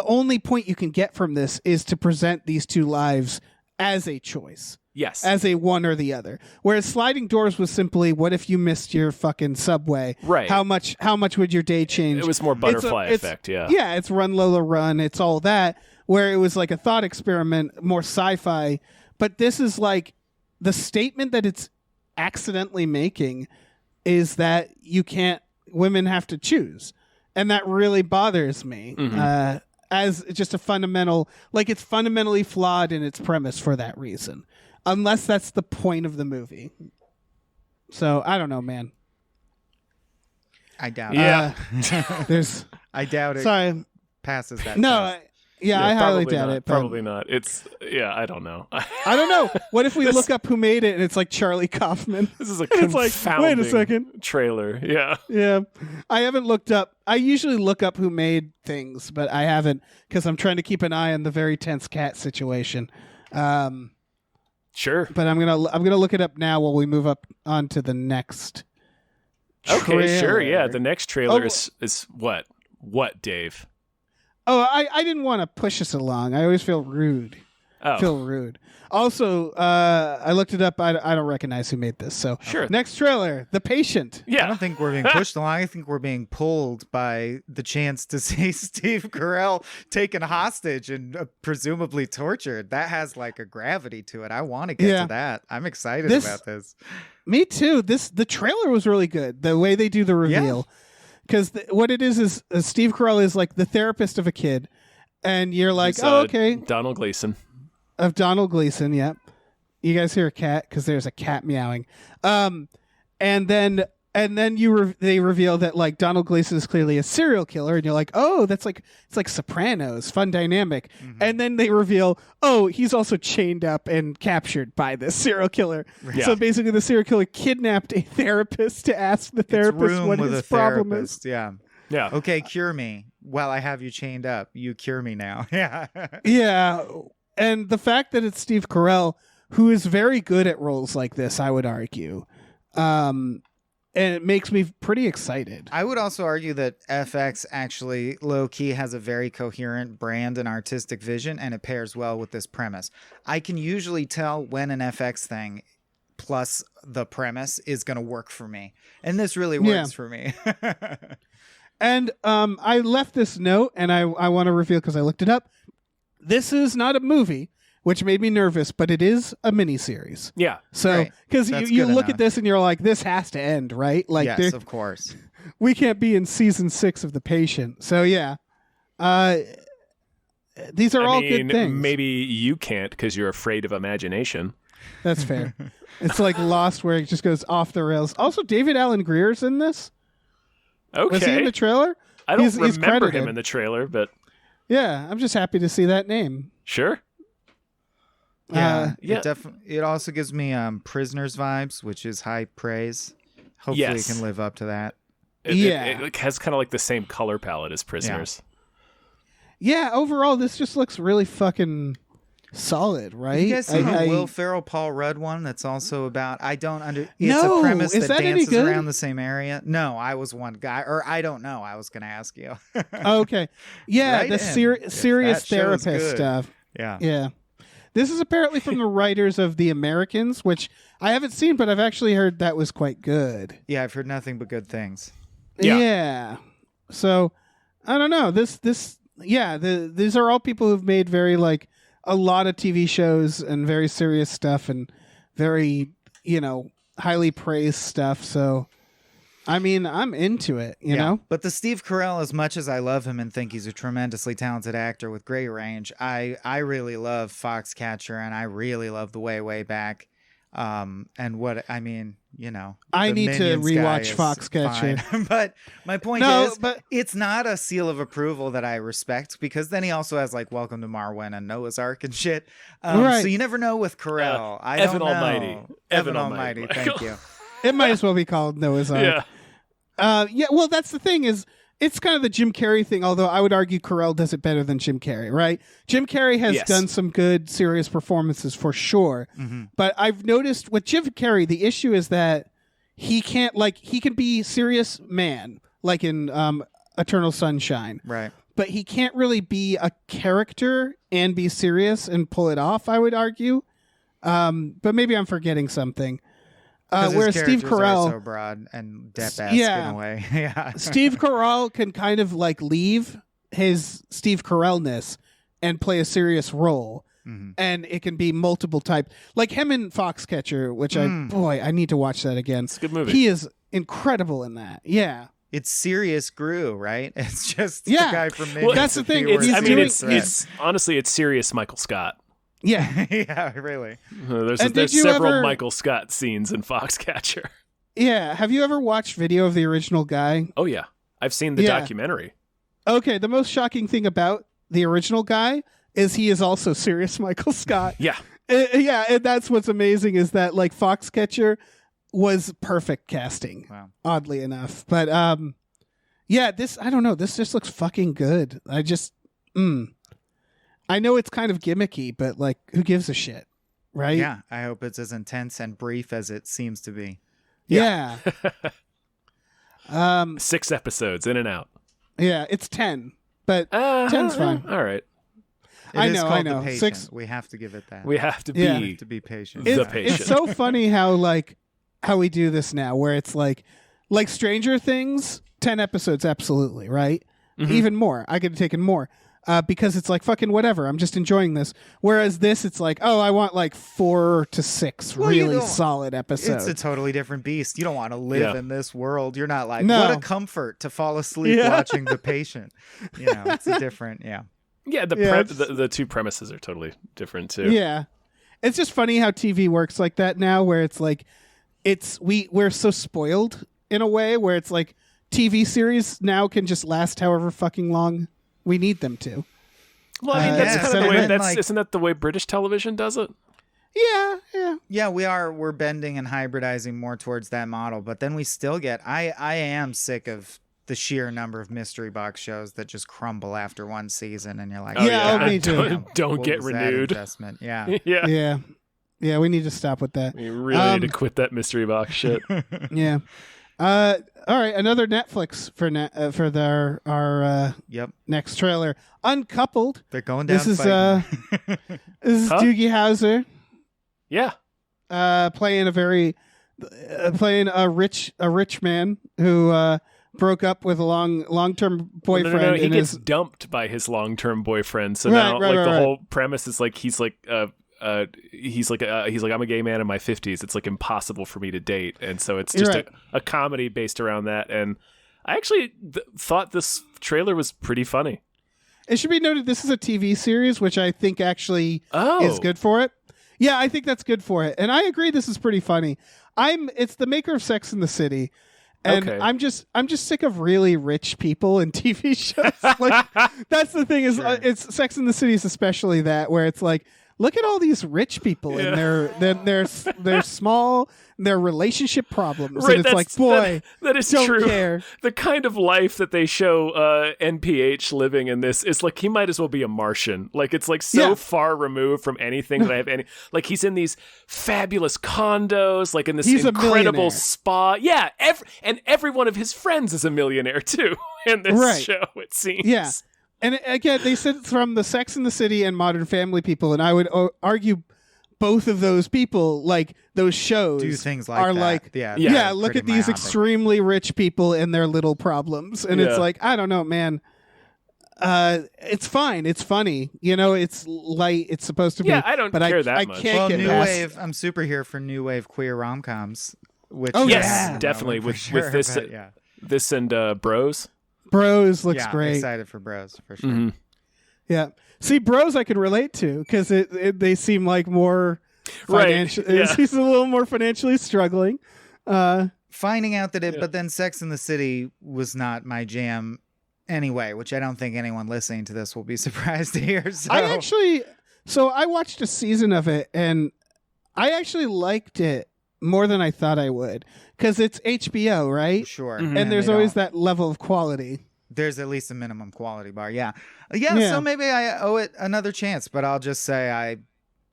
only point you can get from this is to present these two lives as a choice. Yes. As a one or the other. Whereas Sliding Doors was simply, what if you missed your fucking subway? Right. How much would your day change? It was more butterfly effect, yeah. Yeah, it's Run Lola Run, it's all that, where it was like a thought experiment, more sci-fi. But this is like, the statement that it's accidentally making is that women have to choose. and that really bothers me. As just a fundamental, like it's fundamentally flawed in its premise for that reason, unless that's the point of the movie. So I don't know, man. I doubt Yeah. There's I doubt it sorry. passes that No, test. I highly probably doubt not. it. But Probably not. It's I don't know. I don't know. What if we look up who made it and it's like Charlie Kaufman? This is a It's like, confounding wait a second. trailer. Yeah. Yeah, I haven't looked up. I usually look up who made things, but I haven't because I'm trying to keep an eye on the very tense cat situation. Sure. But I'm gonna look it up now while we move up on to the next. Okay, sure. Yeah, trailer. the next trailer Oh. is what? What, Dave? Oh, I didn't want to push us along. I always feel rude. Oh, Feel rude. Also, I looked it up. I don't recognize who made this. So Sure. Next trailer, The Patient. I yeah. don't think we're being pushed along. I think we're being pulled by the chance to see Steve Carell taken hostage and presumably tortured. That has like a gravity to it. I want to get Yeah. to that. I'm excited This- about this. Me too. The trailer was really good. The way they do the reveal, because what it is Steve Carell is like the therapist of a kid, and you're like, He's, oh, okay, Donald Gleason. of Donald Gleason. Yep. You guys hear a cat because there's a cat meowing. And then they reveal that like Donald Gleason is clearly a serial killer, and you're like, oh, it's like Sopranos, fun dynamic. And then they reveal, oh, he's also chained up and captured by this serial killer. Yeah. So basically, the serial killer kidnapped a therapist to ask the It's therapist room what with his a problem therapist. is. Yeah. Yeah. Okay, cure me. Well, I have you chained up. You cure me now. Yeah. Yeah, and the fact that it's Steve Carell, who is very good at roles like this, I would argue. And it makes me pretty excited. I would also argue that FX actually low key has a very coherent brand and artistic vision, and it pairs well with this premise. I can usually tell when an FX thing plus the premise is going to work for me, and this really works for me. And I left this note, and I want to reveal because I looked it up. This is not a movie, which made me nervous, but it is a miniseries. Yeah. So, Right. because That's you good look enough. at this and you're like, this has to end, right? Like, Yes, of course. we can't be in season 6 of The Patient. So, yeah. These are all good things. Maybe you can't because you're afraid of imagination. That's fair. It's like Lost, where it just goes off the rails. Also, David Alan Greer's in this. Okay. Was he in the trailer? I don't he's remember credited. him in the trailer, but Yeah, I'm just happy to see that name. sure. Yeah, yeah. It also gives me Prisoners vibes, which is high praise. Hopefully, Yes. it can live up to that. It has kind of like the same color palette as Prisoners. Yeah, overall, this just looks really fucking solid, right? You guys seen the I- Will Ferrell, Paul Rudd one? That's also about It's No, a premise is that that any dances good? around the same area. No, I was one guy, or I don't know. I was going to ask you. Okay. Yeah, Right the in, if serious that show's therapist good. stuff. Yeah. Yeah. This is apparently from the writers of The Americans, which I haven't seen, but I've actually heard that was quite good. Yeah, I've heard nothing but good things. Yeah. So, I don't know. These are all people who've made very, like, a lot of TV shows and very serious stuff and very, highly praised stuff. So, I mean, I'm into it, you know? But the Steve Carell, as much as I love him and think he's a tremendously talented actor with great range, I really love Foxcatcher, and I really love The Way Back. And what I mean, I the need to Minions guy rewatch is Foxcatcher. fine. But my point is, it's not a seal of approval that I respect, because then he also has like Welcome to Marwen and Noah's Ark and shit. Right. So you never know with Carell. I Evan don't know. Almighty. Evan Almighty. Thank you. It might as well be called Noah's Ark. Yeah. Well, that's the thing is, it's kind of the Jim Carrey thing, although I would argue Carell does it better than Jim Carrey, right? Jim Carrey has Yes. done some good, serious performances for sure. Mm-hmm. But I've noticed with Jim Carrey, the issue is that he can't, he can be serious man, like in Eternal Sunshine. Right. But he can't really be a character and be serious and pull it off, I would argue. But maybe I'm forgetting something. Whereas Steve Carell, are so broad and Depp-esque Yeah. in a way. Yeah. Steve Carell can kind of leave his Steve Carell-ness and play a serious role. Mm-hmm. And it can be multiple types. Like him in Foxcatcher, which I need to watch that again. It's a good movie. He is incredible in that. Yeah. it's serious Gru, right? It's just Yeah. the guy from Minions. Well, that's the with thing, fewer he's serious doing- threats. it's honestly it's serious Michael Scott. Yeah. Yeah, really. There's And did you several ever- Michael Scott scenes in Foxcatcher. Yeah. Have you ever watched video of the original guy? Oh yeah, I've seen the Yeah. documentary. Okay, the most shocking thing about the original guy is he is also serious Michael Scott. Yeah, Yeah, and that's what's amazing is that like Foxcatcher was perfect casting, Wow. oddly enough. But yeah, this I don't know. This just looks fucking good. I know it's kind of gimmicky, but like, who gives a shit, right? Yeah, I hope it's as intense and brief as it seems to be. Yeah. 6 episodes in and out. Yeah, it's 10, but 10's fine. All right, I It is know, called I know. The Patient. 6 We have to give it that. we have to be. Yeah. We have to be patient. The it's, patient. it's so funny how we do this now, where it's like Stranger Things, 10 episodes, absolutely, right? Mhm. Even more. I could have taken more. Because it's like fucking whatever. I'm just enjoying this. Whereas this, it's like, oh, I want like 4 to 6 Well, you really don't- solid episodes. It's a totally different beast. You don't want to live Yeah. in this world. You're not like, No. what a comfort to fall asleep Yeah. watching The Patient. You know, it's a different, yeah. Yeah, Yeah, the two premises are totally different too. Yeah. It's just funny how TV works like that now, where it's like we're so spoiled in a way where it's like TV series now can just last however fucking long we need them to. Well, I mean, that's yeah, kind so of the way. then, That's isn't that the way British television does it? Yeah. Yeah, we're bending and hybridizing more towards that model, but then we still get I am sick of the sheer number of mystery box shows that just crumble after one season and you're like, Oh, Yeah, oh, me too. Don't what get was that renewed. investment? Yeah. Yeah. Yeah, we need to stop with that. We really need to quit that mystery box shit. Yeah. All right, another Netflix for our Yep. next trailer, Uncoupled. They're going down This is fighting. this is Huh? Doogie Howser Yeah. playing a rich man who broke up with a long-term boyfriend. No. He and gets is dumped by his long-term boyfriend. So Right, now, right, like right, the right. whole premise is like he's like I'm a gay man in my 50s. It's like impossible for me to date, and so it's just Right. a comedy based around that. And I actually thought this trailer was pretty funny. It should be noted this is a TV series, which I think actually Oh, is good for it. Yeah, I think that's good for it, and I agree. This is pretty funny. It's the maker of Sex and the City, and Okay. I'm just sick of really rich people in TV shows. Like that's the thing is, Sure. it's Sex and the City is especially that where it's like, look at all these rich people and they're small, their relationship problems, Right, and it's like, boy, that is don't true. care. The kind of life that they show NPH living in this is like he might as well be a Martian. Like it's like so Yeah. far removed from anything that I have any. Like he's in these fabulous condos, like in this He's a incredible millionaire. spa. Yeah, every one of his friends is a millionaire too in this Right. show. It seems. Yeah. And again, they said it's from the Sex and the City and Modern Family people, and I would argue both of those people, like those shows, Do things like are that. like, yeah, Yeah, yeah, look pretty at these myopic. extremely rich people and their little problems, and Yeah. it's like, I don't know, man. It's fine. It's funny. You know, it's light. It's supposed to be. Yeah, I don't but care I that much. can't Well, get new past. wave. I'm super here for new wave queer rom-coms. Which Oh, Yes, yeah. definitely. For With sure, this, but yeah. this and Bros. Bros looks Yeah, great. excited for Bros for sure. Mm-hmm. Yeah. See, Bros I could relate to because they seem like more Right, financial. yeah. He's a little more financially struggling. Finding out that Yeah. but then Sex in the City was not my jam anyway, which I don't think anyone listening to this will be surprised to hear. So. I watched a season of it and I actually liked it more than I thought I would because it's HBO, right? Sure. Mhm. And there's they always don't- that level of quality. There's at least a minimum quality bar. Yeah. Yeah. So maybe I owe it another chance, but I'll just say I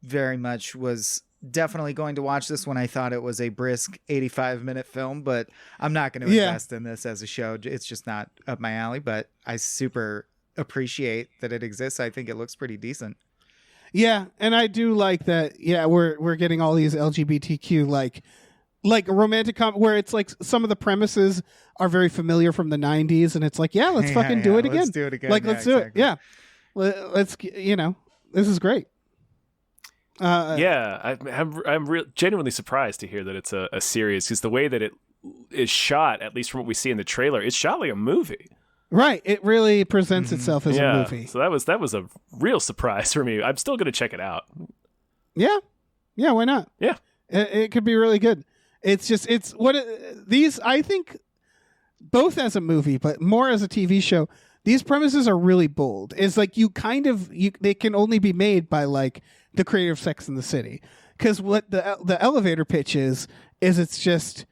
very much was definitely going to watch this when I thought it was a brisk 85-minute film, but I'm not going to Yeah. invest in this as a show. It's just not up my alley, but I super appreciate that it exists. I think it looks pretty decent. Yeah, and I do like that. Yeah, we're getting all these LGBTQ like romantic where it's like some of the premises are very familiar from the 90s, and it's like, yeah, let's fucking do it again. Let's do it again. Like, Yeah, let's do it. exactly. Yeah, let's this is great. Yeah, I'm genuinely surprised to hear that it's a series because the way that is shot, at least from what we see in the trailer, it's shot like a movie. Right. It really presents itself as a movie. So that was a real surprise for me. I'm still going to check it out. Yeah. Yeah, why not? Yeah. It could be really good. It's just, these, I think, both as a movie, but more as a TV show, these premises are really bold. It's like they can only be made by like the creator of Sex and the City. Because what the elevator pitch is it's just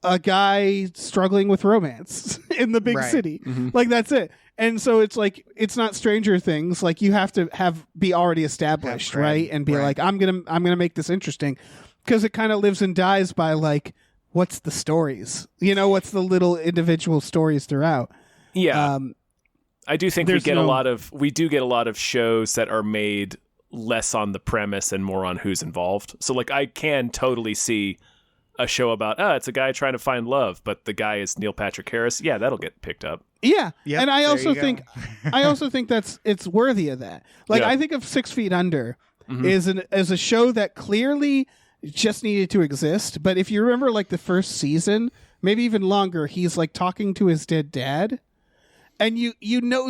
a guy struggling with romance in the big city. Mm-hmm. Like, that's it. And so it's like, it's not Stranger Things. Like, you have to be already established, right? And be like, I'm gonna make this interesting, because it kind of lives and dies by like, what's the stories? What's the little individual stories throughout? Yeah. I do think we do get a lot of shows that are made less on the premise and more on who's involved. So like, I can totally see a show about it's a guy trying to find love, but the guy is Neil Patrick Harris. Yeah, that'll get picked up. Yeah. Yep, And I also think it's worthy of that. Like, I think of 6 Feet Under is a show that clearly just needed to exist. But if you remember, like, the first season, maybe even longer, he's like talking to his dead dad. And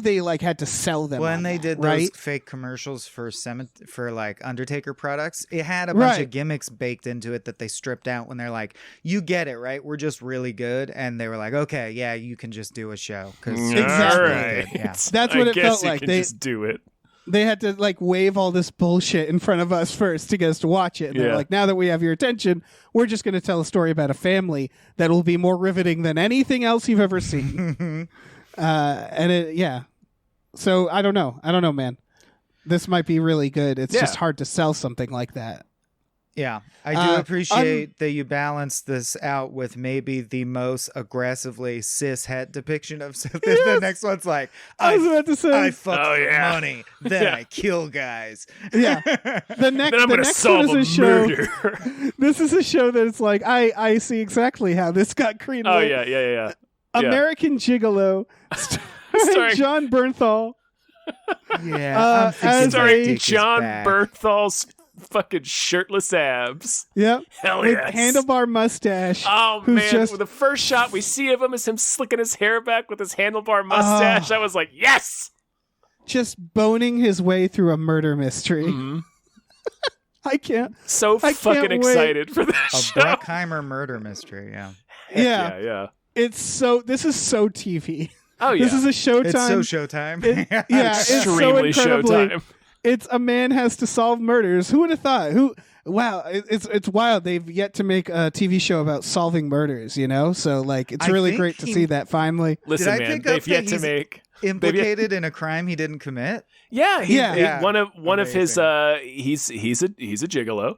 they like had to sell them. When they did those fake commercials for like Undertaker products, it had a bunch of gimmicks baked into it that they stripped out when they're like, "You get it, right? We're just really good." And they were like, "Okay, yeah, you can just do a show." Exactly. Yeah. That's what it felt like. They just do it. They had to like wave all this bullshit in front of us first to get us to watch it. And they're like, now that we have your attention, we're just going to tell a story about a family that will be more riveting than anything else you've ever seen. So I don't know, man. This might be really good. It's just hard to sell something like that. Yeah, I do appreciate that you balance this out with maybe the most aggressively cis-het depiction of something. The next one's like, I was about to say, I fuck for money, then I kill guys. Yeah. The next one is a show. This is a show that it's like, I see exactly how this got greenlit. Oh, yeah. American Gigolo, starring John Bernthal. Yeah, starring John Bernthal's fucking shirtless abs. Yep. Hell with yes. handlebar mustache. Oh man, the first shot we see of him is him slicking his hair back with his handlebar mustache. I was like, yes! Just boning his way through a murder mystery. Mm-hmm. I can't. Fucking excited for that show. Bruckheimer murder mystery, yeah. Yeah. This is so TV. Oh yeah. This is a Showtime. It's so Showtime. It's extremely so Showtime. It's a man has to solve murders. Who would have thought? Wow, it's wild. They've yet to make a TV show about solving murders, So like, it's really great to see that finally. Listen, man, they've yet to make implicated in a crime he didn't commit. Yeah. One of his he's a gigolo.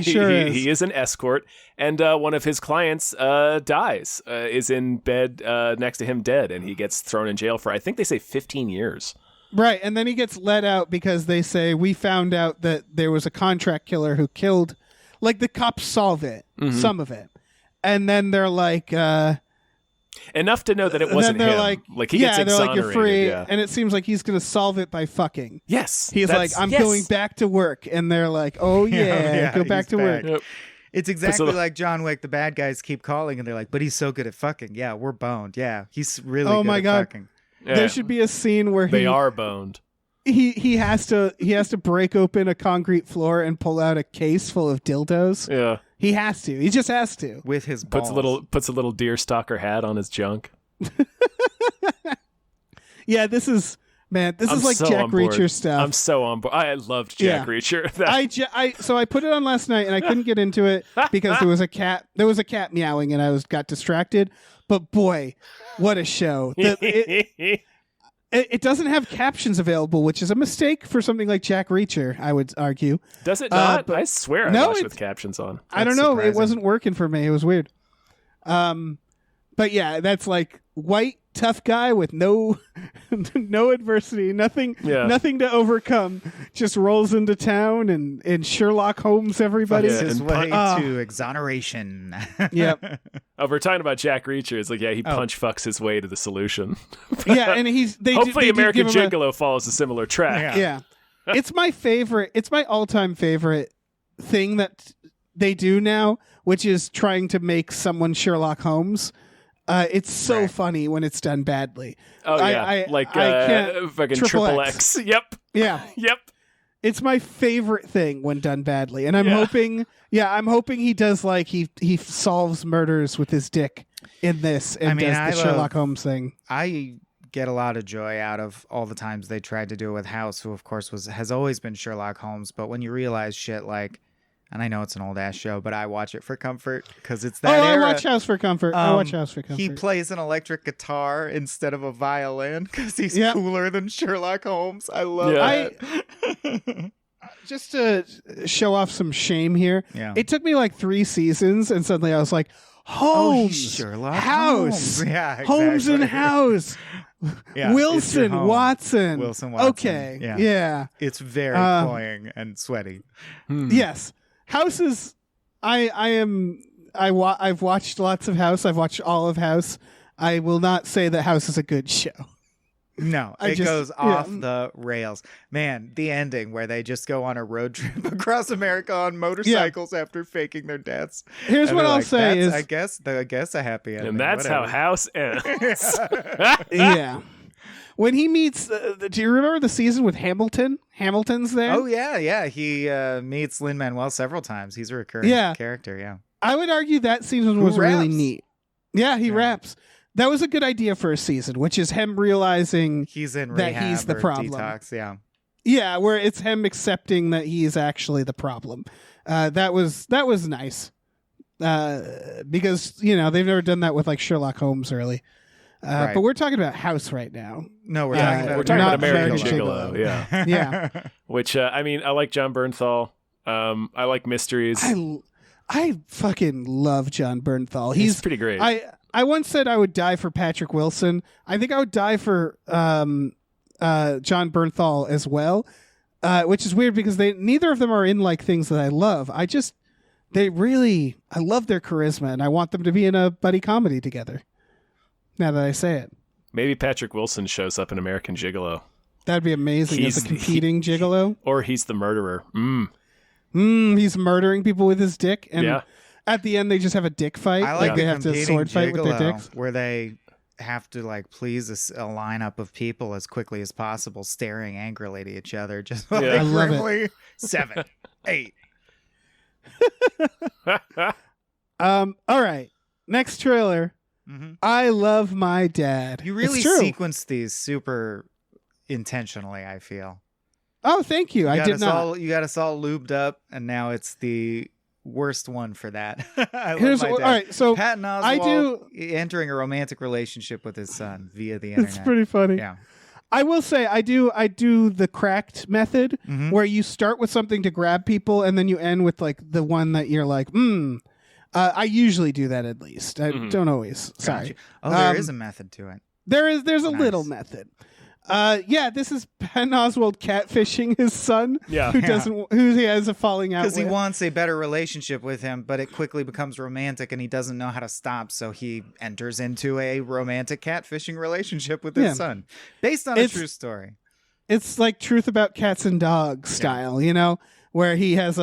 He is an escort, and one of his clients dies, is in bed next to him dead, and he gets thrown in jail for, I think they say 15 years. Right, and then he gets let out because they say, we found out that there was a contract killer who killed, like, the cops solve it, some of it, and then they're like, enough to know that it wasn't him. Like he gets exonerated. They're like, you're free, and it seems like he's going to solve it by fucking. Yes. He's like, I'm going back to work, and they're like, oh yeah, go back to work. Yep. It's exactly like John Wick. The bad guys keep calling, and they're like, but he's so good at fucking. Yeah, we're boned. Yeah, he's really good at fucking. Yeah. There should be a scene where they are boned. He has to break open a concrete floor and pull out a case full of dildos. Yeah. He has to. He just has to. With his balls. Puts a little deer stalker hat on his junk. Yeah, this is like Jack Reacher stuff. I'm so on board. I loved Jack Reacher. So I put it on last night and I couldn't get into it because there was a cat meowing and I got distracted. But boy, what a show. It doesn't have captions available, which is a mistake for something like Jack Reacher, I would argue. Does it not? I swear I watched with captions on. I don't know. Surprising. It wasn't working for me. It was weird. But yeah, that's like white tough guy with no adversity, nothing to overcome. Just rolls into town and Sherlock Holmes everybody. His way to exoneration. Yep. Oh, we're talking about Jack Reacher. It's like, he punch fucks his way to the solution. Yeah, and hopefully American Gigolo follows a similar track. Yeah. It's my favorite. It's my all-time favorite thing that they do now, which is trying to make someone Sherlock Holmes. It's so funny when it's done badly. Oh yeah, I can't fucking triple X. Yep. Yeah. Yep. It's my favorite thing when done badly, and I'm hoping he does like he solves murders with his dick in this and does the Sherlock Holmes thing. I get a lot of joy out of all the times they tried to do it with House, who of course has always been Sherlock Holmes. But when you realize shit like, and I know it's an old ass show, but I watch it for comfort because it's that era. I watch House for comfort. He plays an electric guitar instead of a violin because he's cooler than Sherlock Holmes. I love it. Just to show off some shame here, it took me like 3 seasons, and suddenly I was like, Holmes, Sherlock House, yeah, exactly. Holmes and House, Wilson, Watson. Okay, yeah. It's very cloying and sweaty. Yes, House is. I've watched lots of House. I've watched all of House. I will not say that House is a good show. No, it goes off the rails. Man, the ending where they just go on a road trip across America on motorcycles after faking their deaths. Here's what I'll say is... I guess a happy ending. And that's how House ends. Yeah. When he meets... do you remember the season with Hamilton? Hamilton's there? Oh, yeah. He meets Lin-Manuel several times. He's a recurring character, yeah. I would argue that season was really neat. Yeah, he raps. That was a good idea for a season, which is him realizing he's in that he's the problem. Detox, yeah, where it's him accepting that he's actually the problem. That was nice because they've never done that with like Sherlock Holmes really. But we're talking about House right now. No, we're talking about American Gigolo. Yeah, yeah. Which I like John Bernthal. I like mysteries. I fucking love John Bernthal. He's pretty great. I once said I would die for Patrick Wilson. I think I would die for John Bernthal as well, which is weird because neither of them are in like things that I love. I love their charisma, and I want them to be in a buddy comedy together. Now that I say it, maybe Patrick Wilson shows up in American Gigolo. That'd be amazing as a competing gigolo, or he's the murderer. He's murdering people with his dick, and at the end they just have a dick fight. I like they have to sword fight with their dicks, where they have to like please a lineup of people as quickly as possible, staring angrily at each other, just I love it. 7, 8. All right, next trailer. Mm-hmm. I love my dad. You really sequence these super intentionally, I feel. Oh, thank you. I did not. You got us all lubed up, and now it's the worst one for that. All right, so Patton Oswalt entering a romantic relationship with his son via the internet. It's pretty funny. Yeah. I will say I do the cracked method where you start with something to grab people and then you end with like the one that you're like, I usually do that at least. I don't always. Sorry. Oh, there is a method to it. There's a little method. This is Patton Oswalt catfishing his son. Yeah. Who he has a falling out with. Because he wants a better relationship with him, but it quickly becomes romantic and he doesn't know how to stop, so he enters into a romantic catfishing relationship with his son. Based on a true story. It's like Truth About Cats and Dogs style, where he has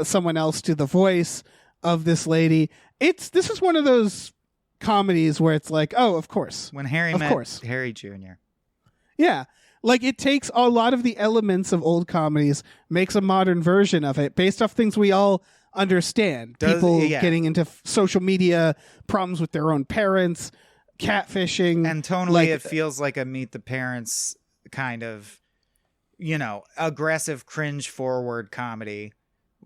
someone else do the voice of this lady. This is one of those comedies where it's like, oh, of course. When Harry met Harry Jr. Yeah. Like it takes a lot of the elements of old comedies, makes a modern version of it based off things we all understand. People getting into social media, problems with their own parents, catfishing. And tonally it feels like a Meet the Parents kind of, aggressive cringe forward comedy.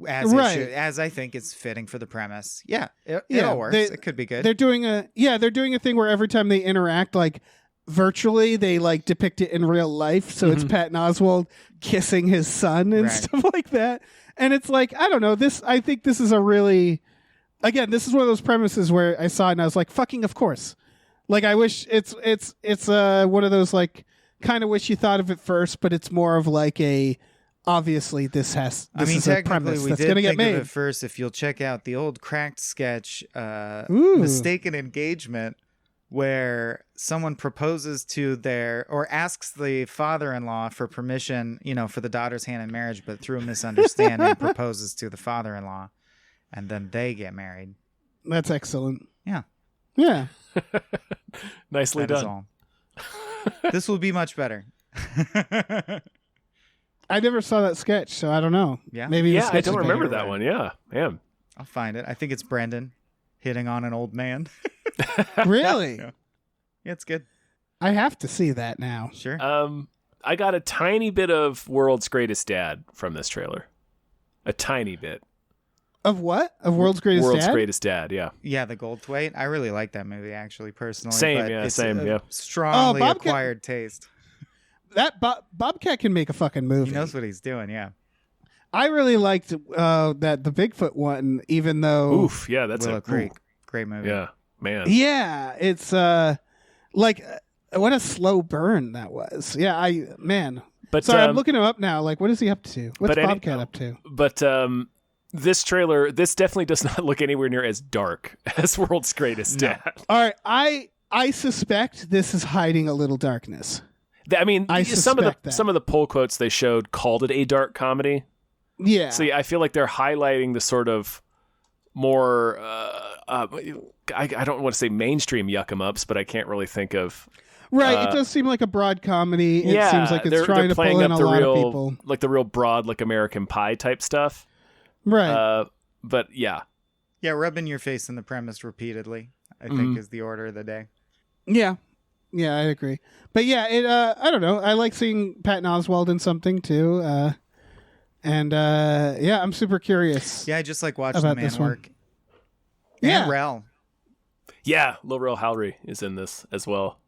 As I think it's fitting for the premise. Yeah, it all works. It could be good. They're doing a thing where every time they interact, like virtually, they like depict it in real life. So it's Patton Oswalt kissing his son and stuff like that. And it's like, I don't know. I think this is a really, again, this is one of those premises where I saw it and I was like, fucking of course. Like I wish it's one of those like kind of wish you thought of it first, but it's more of like a. Obviously, this is a premise that's going to get made. Of it first, if you'll check out the old cracked sketch, Mistaken Engagement, where someone proposes to or asks the father-in-law for permission, for the daughter's hand in marriage, but through a misunderstanding proposes to the father-in-law. and then they get married. That's excellent. Yeah. Yeah. Nicely That is done. all. This will be much better. I never saw that sketch, so I don't know. Yeah. Maybe the Yeah, I sketch don't is remember better. that one. Yeah, man. I'll find it. I think it's Brendan hitting on an old man. Really? Yeah. Yeah, it's good. I have to see that now. Sure. I got a tiny bit of World's Greatest Dad from this trailer. A tiny bit. Of what? Of World's Greatest World's Dad? Greatest Dad, yeah. Yeah, the Goldthwait. I really like that movie, actually, personally. Same, but yeah, it's same, a yeah. Strongly Bobcat- acquired taste. That Bobcat can make a fucking movie. He knows what he's doing, yeah. I really liked that the Bigfoot one, even though Oof, yeah, that's Willow a Creek. Great movie. Yeah, man. Yeah, it's like what a slow burn that was. Yeah, But sorry, I'm looking him up now. Like, what is he up to? What's but Bobcat up to? But this trailer, this definitely does not look anywhere near as dark as World's Greatest No. Dad. All right, I suspect this is hiding a little darkness. I mean, I some of suspect that. the pull quotes they showed called it a dark comedy. Yeah. So I feel like they're highlighting the sort of more I don't want to say mainstream yuck 'em ups, but I can't really think of. Right, it does seem like a broad comedy. It Yeah, seems like it's trying to playing pull in up a the lot real, of people. like the real broad, like American Pie type stuff. Right. But yeah, Yeah, rubbing your face in the premise repeatedly, I think, is the order of the day. Yeah. Yeah, I agree. But yeah, I don't know. I like seeing Patton Oswalt in something too. And I'm super curious. Yeah, I just like watching About the man this one. work. Yeah. And Rel. yeah, Lil Rel Howery is in this as well.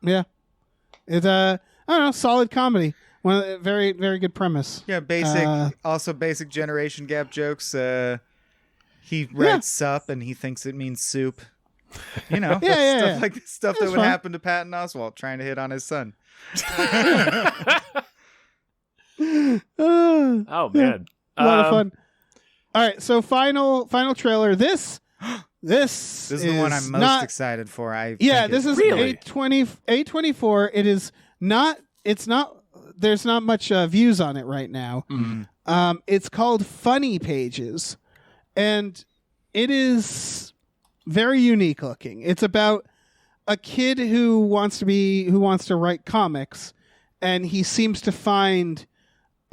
Yeah. It's I don't know, solid comedy. One of the, very, very good premise. Yeah, basic generation gap jokes. He writes sup and he thinks it means soup. You know, stuff like this stuff that That's would fine. happen to Patton Oswalt trying to hit on his son. Oh man, A lot of fun. All right, so final trailer. This This is the one I'm most not, excited for. This is Really? A24. It is not. It's not. There's not much views on it right now. Mm-hmm. It's called Funny Pages, and it is very unique looking. It's about a kid who wants to write comics, and he seems to find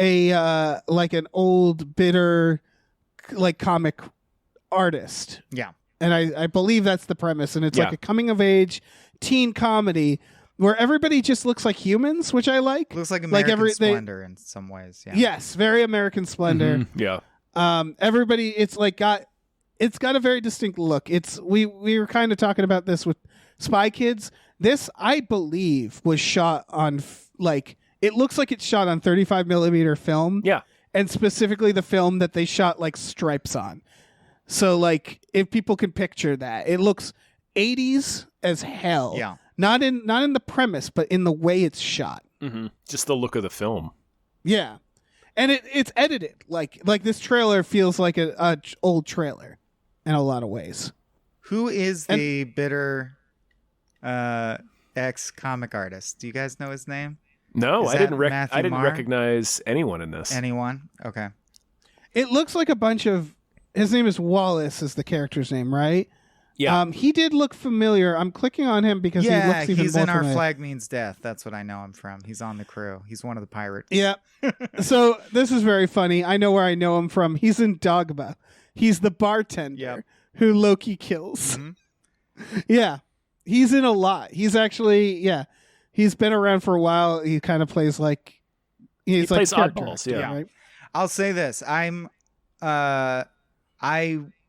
a like an old bitter like comic artist. Yeah. And I believe that's the premise, and it's Yeah. like a coming of age teen comedy where everybody just looks like humans, which I like. Looks like American they- Splendor in some ways. Yeah. Yes, very American Splendor. Mhm. Yeah. Everybody, it's got a very distinct look. We were kind of talking about this with Spy Kids. This, I believe, was shot on it looks like it's shot on 35 millimeter film. Yeah. And specifically the film that they shot like stripes on. So like if people can picture that, it looks 80s as hell. Yeah. Not in the premise, but in the way it's shot. Hmm. Just the look of the film. Yeah. And it's edited. Like this trailer feels like a old trailer in a lot of ways. Who is the bitter ex comic artist? Do you guys know his name? No, Is I that didn't. Matthew I didn't Marr? recognize anyone in this. Anyone? Okay. It looks like a bunch of. His name is Wallace, is the character's name, right? Yeah. He did look familiar. I'm clicking on him because he looks even he's more in Our familiar. Flag Means Death. That's what I know him from. He's on the crew. He's one of the pirates. Yeah. So this is very funny. I know where I know him from. He's in Dogma. He's the bartender Yep. who Loki kills. Mhm. Yeah. He's in a lot. He's actually, he's been around for a while. He kind of plays like he's He like plays character oddballs, actor, yeah. right? I'll say this. I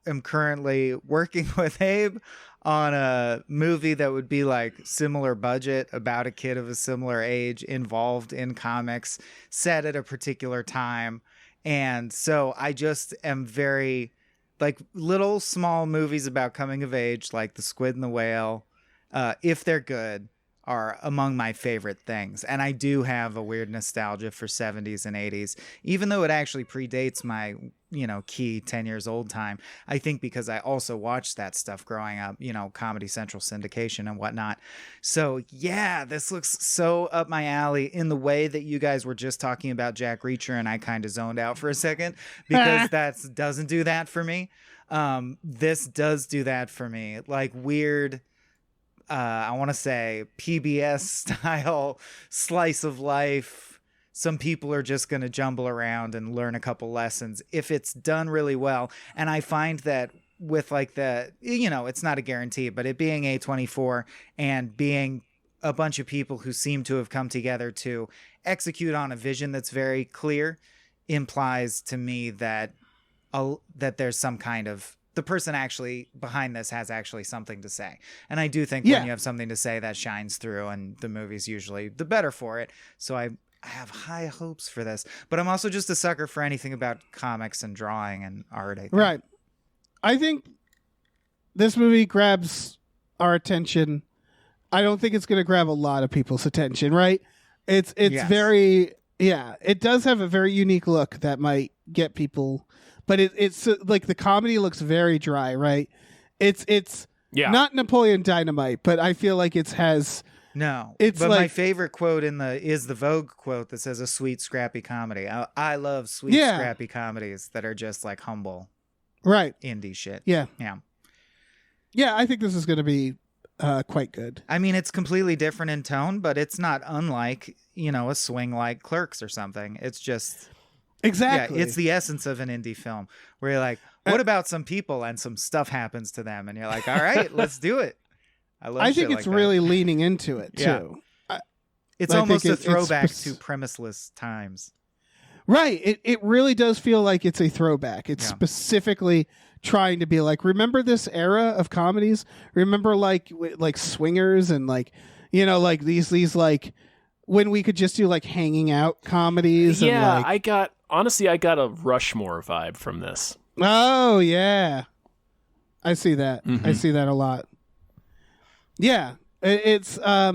am currently working with Abe on a movie that would be like similar budget about a kid of a similar age involved in comics set at a particular time. And so I just am very like little small movies about coming of age, like The Squid and the Whale. If they're good, are among my favorite things. And I do have a weird nostalgia for 70s and 80s, even though it actually predates my, key 10 years old time. I think because I also watched that stuff growing up, Comedy Central syndication and whatnot. So yeah, this looks so up my alley in the way that you guys were just talking about Jack Reacher, and I kind of zoned out for a second because that doesn't do that for me. This does do that for me. Like weird, I want to say PBS style slice of life. Some people are just going to jumble around and learn a couple lessons if it's done really well. And I find that with like it's not a guarantee, but it being A24 and being a bunch of people who seem to have come together to execute on a vision that's very clear implies to me that there's some kind of, the person actually behind this has actually something to say. And I do think when you have something to say, that shines through, and the movie's usually the better for it. So I have high hopes for this, but I'm also just a sucker for anything about comics and drawing and art. I think. Right. I think this movie grabs our attention. I don't think it's going to grab a lot of people's attention, right? It's very, it does have a very unique look that might get people. But it's like the comedy looks very dry, right? It's not Napoleon Dynamite, but I feel like it has. No, it's but like, my favorite quote is the Vogue quote that says, "A sweet, scrappy comedy." I love sweet, scrappy comedies that are just like humble, right? Indie shit. Yeah. I think this is going to be quite good. I mean, it's completely different in tone, but it's not unlike a swing like Clerks or something. It's just. Exactly. Yeah, it's the essence of an indie film where you're like, what about some people and some stuff happens to them? And you're like, all right, let's do it. I think it's really leaning into it, too. It's almost a throwback to premiseless times. Right. It really does feel like it's a throwback. It's specifically trying to be like, remember this era of comedies? Remember like Swingers and like these like when we could just do like hanging out comedies. Yeah, and, I got a Rushmore vibe from this. Oh yeah, I see that. Mm-hmm. I see that a lot. Yeah, it's I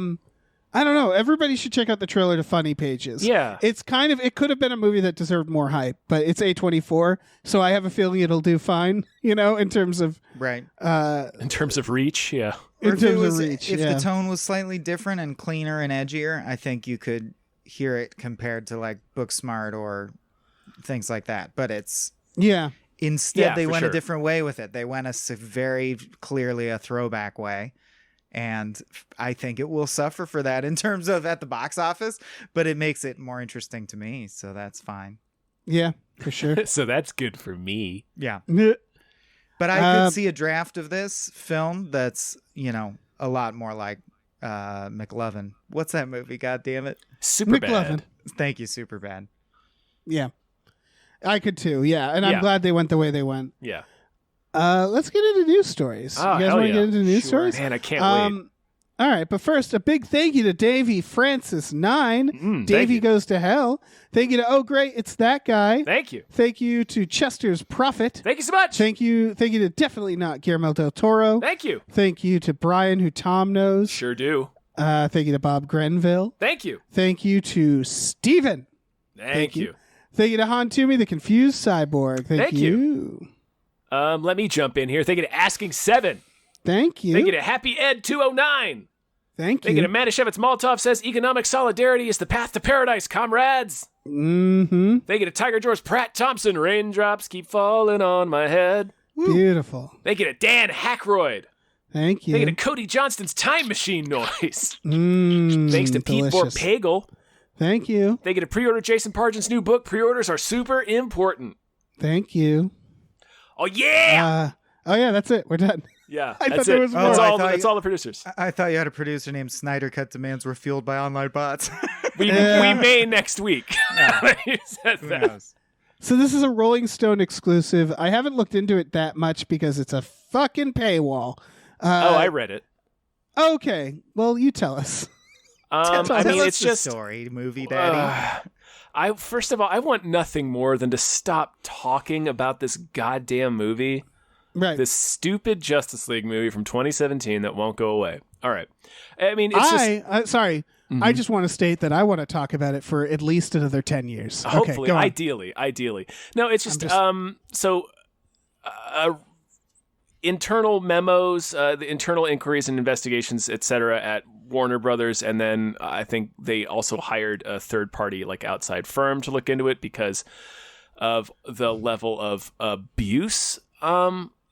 don't know. Everybody should check out the trailer to Funny Pages. Yeah, it's it could have been a movie that deserved more hype, but it's A24, so I have a feeling it'll do fine. In terms of in terms of reach, yeah. Or if the tone was slightly different and cleaner and edgier, I think you could hear it compared to like Booksmart or things like that. But it's instead they went a different way with it. They went very clearly a throwback way, and I think it will suffer for that in terms of at the box office. But it makes it more interesting to me, so that's fine. Yeah, for sure. So that's good for me. Yeah. But I could see a draft of this film that's, a lot more like McLovin. What's that movie? God damn it. Superbad. Thank you, Superbad. Yeah. I could too, yeah. And I'm glad they went the way they went. Yeah. Let's get into news stories. Oh, you guys want to get into news stories? Man, I can't wait. All right, but first, a big thank you to Davey Francis 9. Davey Goes to Hell. Thank you to Oh Great, It's That Guy. Thank you. Thank you to Chester's Prophet. Thank you so much. Thank you to Definitely Not Guillermo del Toro. Thank you. Thank you to Brian, who Tom knows. Sure do. Thank you to Bob Grenville. Thank you. Thank you to Steven. Thank you. Thank you to Han Toomey, the Confused Cyborg. Thank you. Let me jump in here. Thank you to Asking 7. Thank you. Thank you to Happy Ed 209. Thank you. Thank you to Amanda Shevitz Molotov says economic solidarity is the path to paradise, comrades. Mm-hmm. Thank you to Tiger George Pratt Thompson. Raindrops keep falling on my head. Woo. Beautiful. Thank you to Dan Hackroyd. Thank you. Thank you to Cody Johnston's Time Machine noise. Thanks to Pete Borpagel. Thank you. Thank you to pre-order Jason Pargent's new book. Pre-orders are super important. Thank you. Oh, yeah! That's it. We're done. Yeah, I that's thought there it. was more. That's all the producers. I thought you had a producer named Snyder Cut demands were fueled by online bots. We may next week. You said Who that. knows? So this is a Rolling Stone exclusive. I haven't looked into it that much because it's a fucking paywall. I read it. Okay. Well, you tell us. It's just story, movie daddy. First of all, I want nothing more than to stop talking about this goddamn movie. Right. This stupid Justice League movie from 2017 that won't go away. All right. I mean, it's sorry. I just want to state that I want to talk about it for at least another 10 years. Hopefully, okay, ideally. No, it's just internal memos, the internal inquiries and investigations, etc. at Warner Brothers, and then I think they also hired a third party, like outside firm, to look into it because of the level of abuse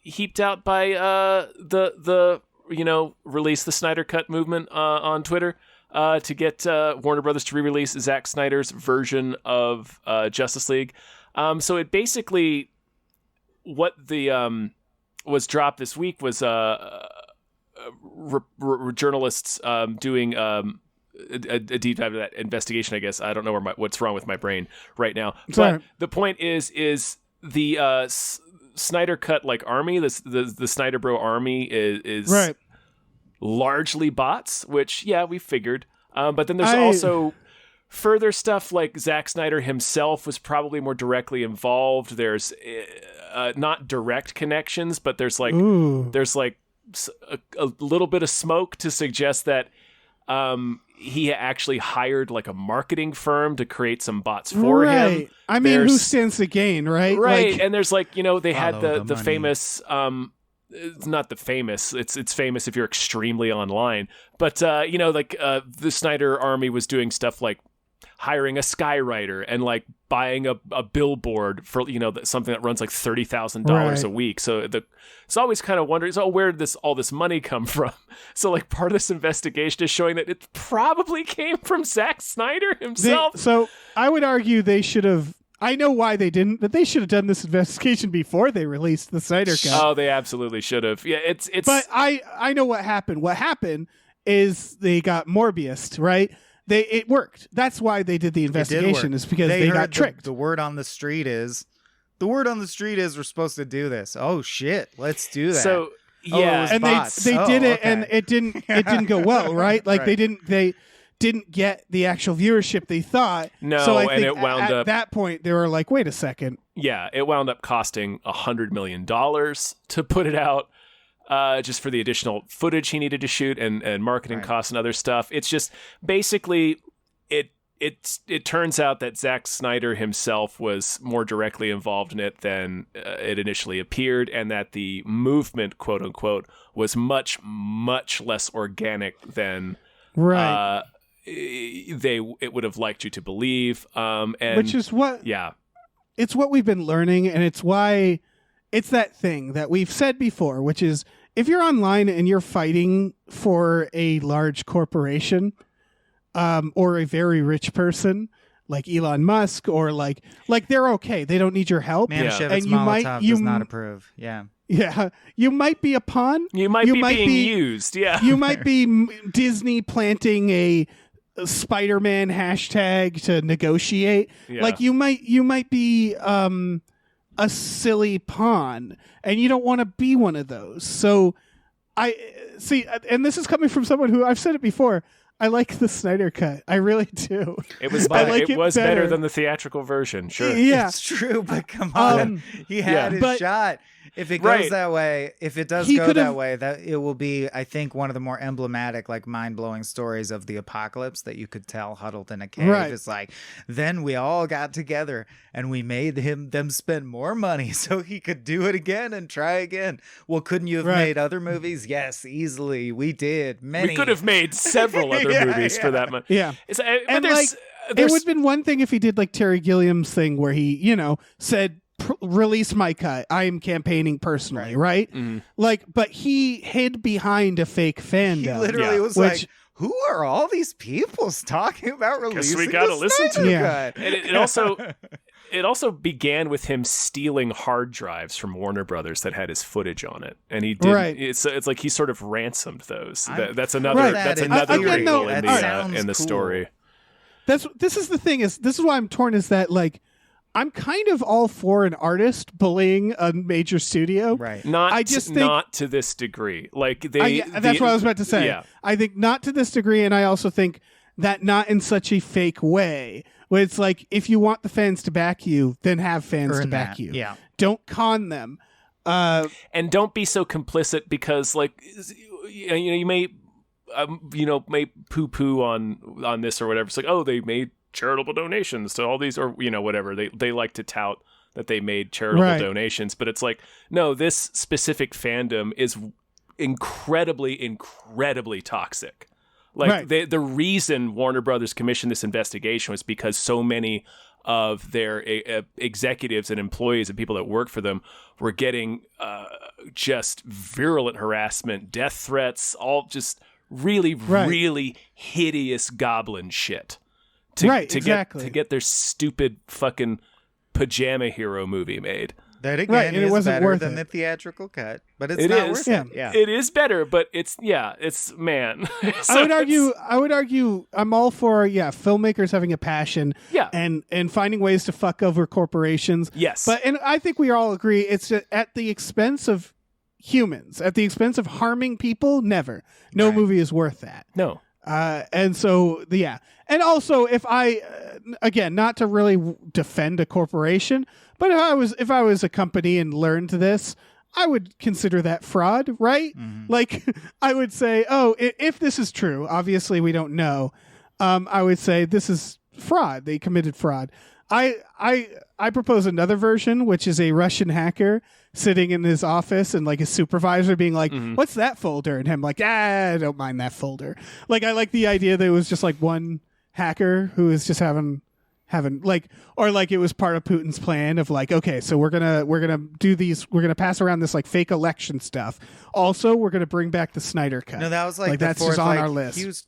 heaped out by the release the Snyder Cut movement on Twitter. To get Warner Brothers to re-release Zack Snyder's version of Justice League. So it basically, what the was dropped this week was journalists doing a deep dive of that investigation, I guess. I don't know what's wrong with my brain right now. But the point is the Snyder Cut like army, the Snyder Bro army is right. largely bots, which we figured. But then there's also further stuff like Zack Snyder himself was probably more directly involved. There's not direct connections, but there's like a little bit of smoke to suggest that he actually hired like a marketing firm to create some bots for him. I mean, who stands to gain, right? Right. Like, and there's they had the money. famous it's not the famous. It's famous if you're extremely online. But the Snyder Army was doing stuff like hiring a skywriter and like buying a billboard for something that runs like $30,000 a week. So it's always kind of wondering, where did all this money come from? So like part of this investigation is showing that it probably came from Zack Snyder himself. So I would argue they should have. I know why they didn't, but they should have done this investigation before they released the Snyder Cut. Oh, they absolutely should have. Yeah, it's. But I know what happened. What happened is they got Morbius, right? It worked. That's why they did the investigation, is because they got tricked. The word on the street is we're supposed to do this. Oh shit, let's do that. So yeah, and they did it, and it didn't go well, right? Like Right. they didn't get the actual viewership they thought. No, so I and think it wound at up. that point they were like, wait a second. Yeah, it wound up costing $100 million to put it out, just for the additional footage he needed to shoot and marketing costs and other stuff. It's just basically it turns out that Zack Snyder himself was more directly involved in it than it initially appeared, and that the movement, quote unquote, was much, much less organic than it would have liked you to believe. And which is what it's what we've been learning, and it's why it's that thing that we've said before, which is if you're online and you're fighting for a large corporation, or a very rich person like Elon Musk, or like they're okay, they don't need your help. Manischewitz and Molotov does not approve. Yeah, you might be a pawn. You might be being used. Yeah, you might be Disney planting a Spider-Man hashtag to negotiate. Yeah. Like you might be a silly pawn, and you don't want to be one of those. So I see, and this is coming from someone who, I've said it before, I like the Snyder Cut. I really do. It was better than the theatrical version. Sure. Yeah, it's true, but come on, he had his shot. If it goes that way, if it does go that way, that it will be, I think, one of the more emblematic, like mind-blowing stories of the apocalypse that you could tell huddled in a cave. Right. It's like, then we all got together and we made them spend more money so he could do it again and try again. Well, couldn't you have made other movies? Yes, easily. We did. Many. We could have made several other movies for that money. Yeah. And it would have been one thing if he did like Terry Gilliam's thing where he, said, release my cut. I am campaigning personally, right? Mm-hmm. But he hid behind a fake fandom. He literally was like, who are all these people talking about releasing? We gotta listen to him. And it also began with him stealing hard drives from Warner Brothers that had his footage on it, and he did. Right. It's like he sort of ransomed those. That's another wrinkle in the story. This is the thing. This is why I'm torn. Is that like, I'm kind of all for an artist bullying a major studio. Right. Not to this degree. Like that's what I was about to say. Yeah. I think not to this degree, and I also think that not in such a fake way. Where it's like, if you want the fans to back you, then have fans to back you. Yeah. Don't con them. And don't be so complicit, because like you may may poo-poo on this or whatever. It's like, oh, they made charitable donations to all these, or whatever. They like to tout that they made charitable donations, but it's like, no, this specific fandom is incredibly, incredibly toxic. Like the reason Warner Brothers commissioned this investigation was because so many of their executives and employees and people that work for them were getting just virulent harassment, death threats, all just really, really hideous goblin shit. To get their stupid fucking pajama hero movie made. That again is better than the theatrical cut, but it's not worth it. Yeah. It is better, but it's man. I would argue I'm all for filmmakers having a passion and finding ways to fuck over corporations. Yes. And I think we all agree it's at the expense of humans, at the expense of harming people, never. No movie is worth that. No. And so, and also if I, again, not to really defend a corporation, but if I was a company and learned this, I would consider that fraud, right? Mm-hmm. Like I would say, if this is true, obviously we don't know. I would say this is fraud. They committed fraud. I propose another version, which is a Russian hacker sitting in his office and like his supervisor being like, what's that folder? And him like, I don't mind that folder. Like, I like the idea that it was just like one hacker who is just having like, or like it was part of Putin's plan of like, okay, so we're gonna do these, we're gonna pass around this like fake election stuff. Also, we're gonna bring back the Snyder cut. No, that was like that's fourth, just on our list.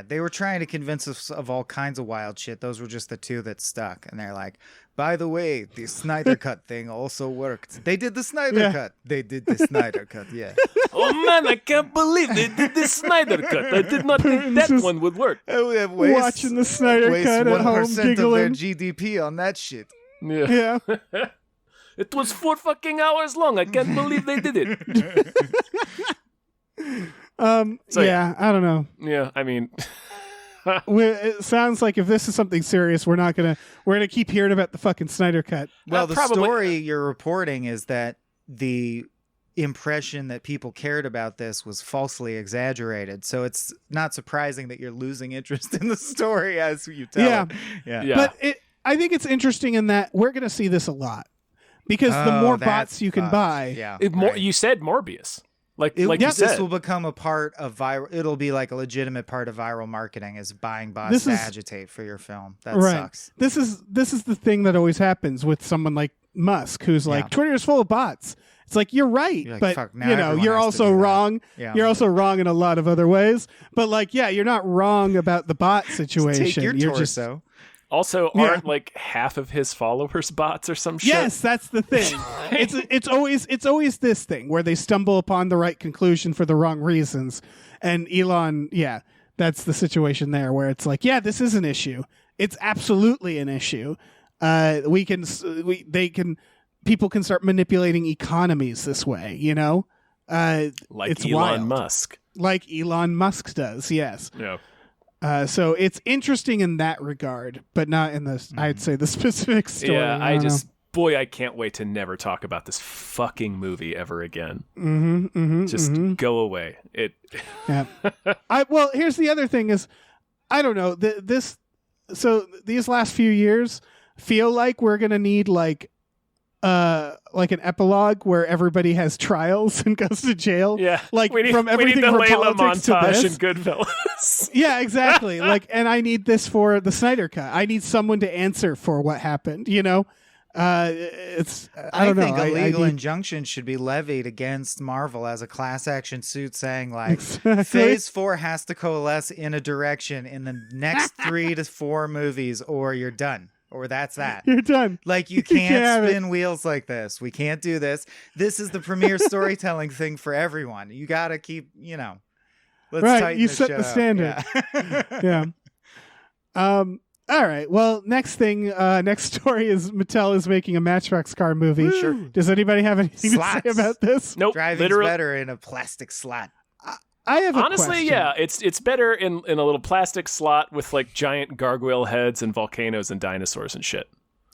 They were trying to convince us of all kinds of wild shit. Those were just the two that stuck. And they're like, by the way, the Snyder cut thing also worked. They did the Snyder cut. They did the Snyder cut, yeah. Oh man, I can't believe they did the Snyder cut. I did not think that one would work. Watching the Snyder cut at home, 1% of their GDP on that shit. Yeah. It was 4 fucking hours long. I can't believe they did it. I don't know. Yeah, I mean, it sounds like if this is something serious, we're gonna keep hearing about the fucking Snyder cut. Well, the story you're reporting is that the impression that people cared about this was falsely exaggerated. So it's not surprising that you're losing interest in the story as you tell it. Yeah. But I think it's interesting in that we're gonna see this a lot because the more bots you can buy, you said Morbius. Like you said, this will become a part of viral. It'll be like a legitimate part of viral marketing is buying bots to agitate for your film. That sucks. This is the thing that always happens with someone like Musk, who's like, Twitter is full of bots. It's like, you're right, like, but you're also wrong. Yeah. You're also wrong in a lot of other ways. But like, you're not wrong about the bot situation. Take your torso. Also, aren't like half of his followers bots or some shit? Yes, that's the thing. It's always this thing where they stumble upon the right conclusion for the wrong reasons. And Elon, that's the situation there where it's like, this is an issue. It's absolutely an issue. People can start manipulating economies this way, like it's Elon wild. Musk. Like Elon Musk does, yes. Yeah. So it's interesting in that regard, but not in the, I'd say, the specific story. Yeah, I can't wait to never talk about this fucking movie ever again. Just go away. Well, here's the other thing is, I don't know, these last few years feel like we're going to need like an epilogue where everybody has trials and goes to jail. Yeah, like from everything from Layla politics to this. And Goodfellas. Yeah, exactly. And I need this for the Snyder cut. I need someone to answer for what happened. I don't know. think a legal injunction should be levied against Marvel as a class action suit, saying like Phase 4 has to coalesce in a direction in the next 3 to 4 movies, or you're done. Or that's that. You're done. Like, you can't spin wheels like this. We can't do this. This is the premier storytelling thing for everyone. You got to keep, let's tighten you this set shit the up. standard. Yeah. All right. Well, next story is Mattel is making a Matchbox car movie. Sure. Does anybody have anything to say about this? Nope. Driving's better in a plastic slot. I have a honestly, question. it's better in a little plastic slot with like giant gargoyle heads and volcanoes and dinosaurs and shit.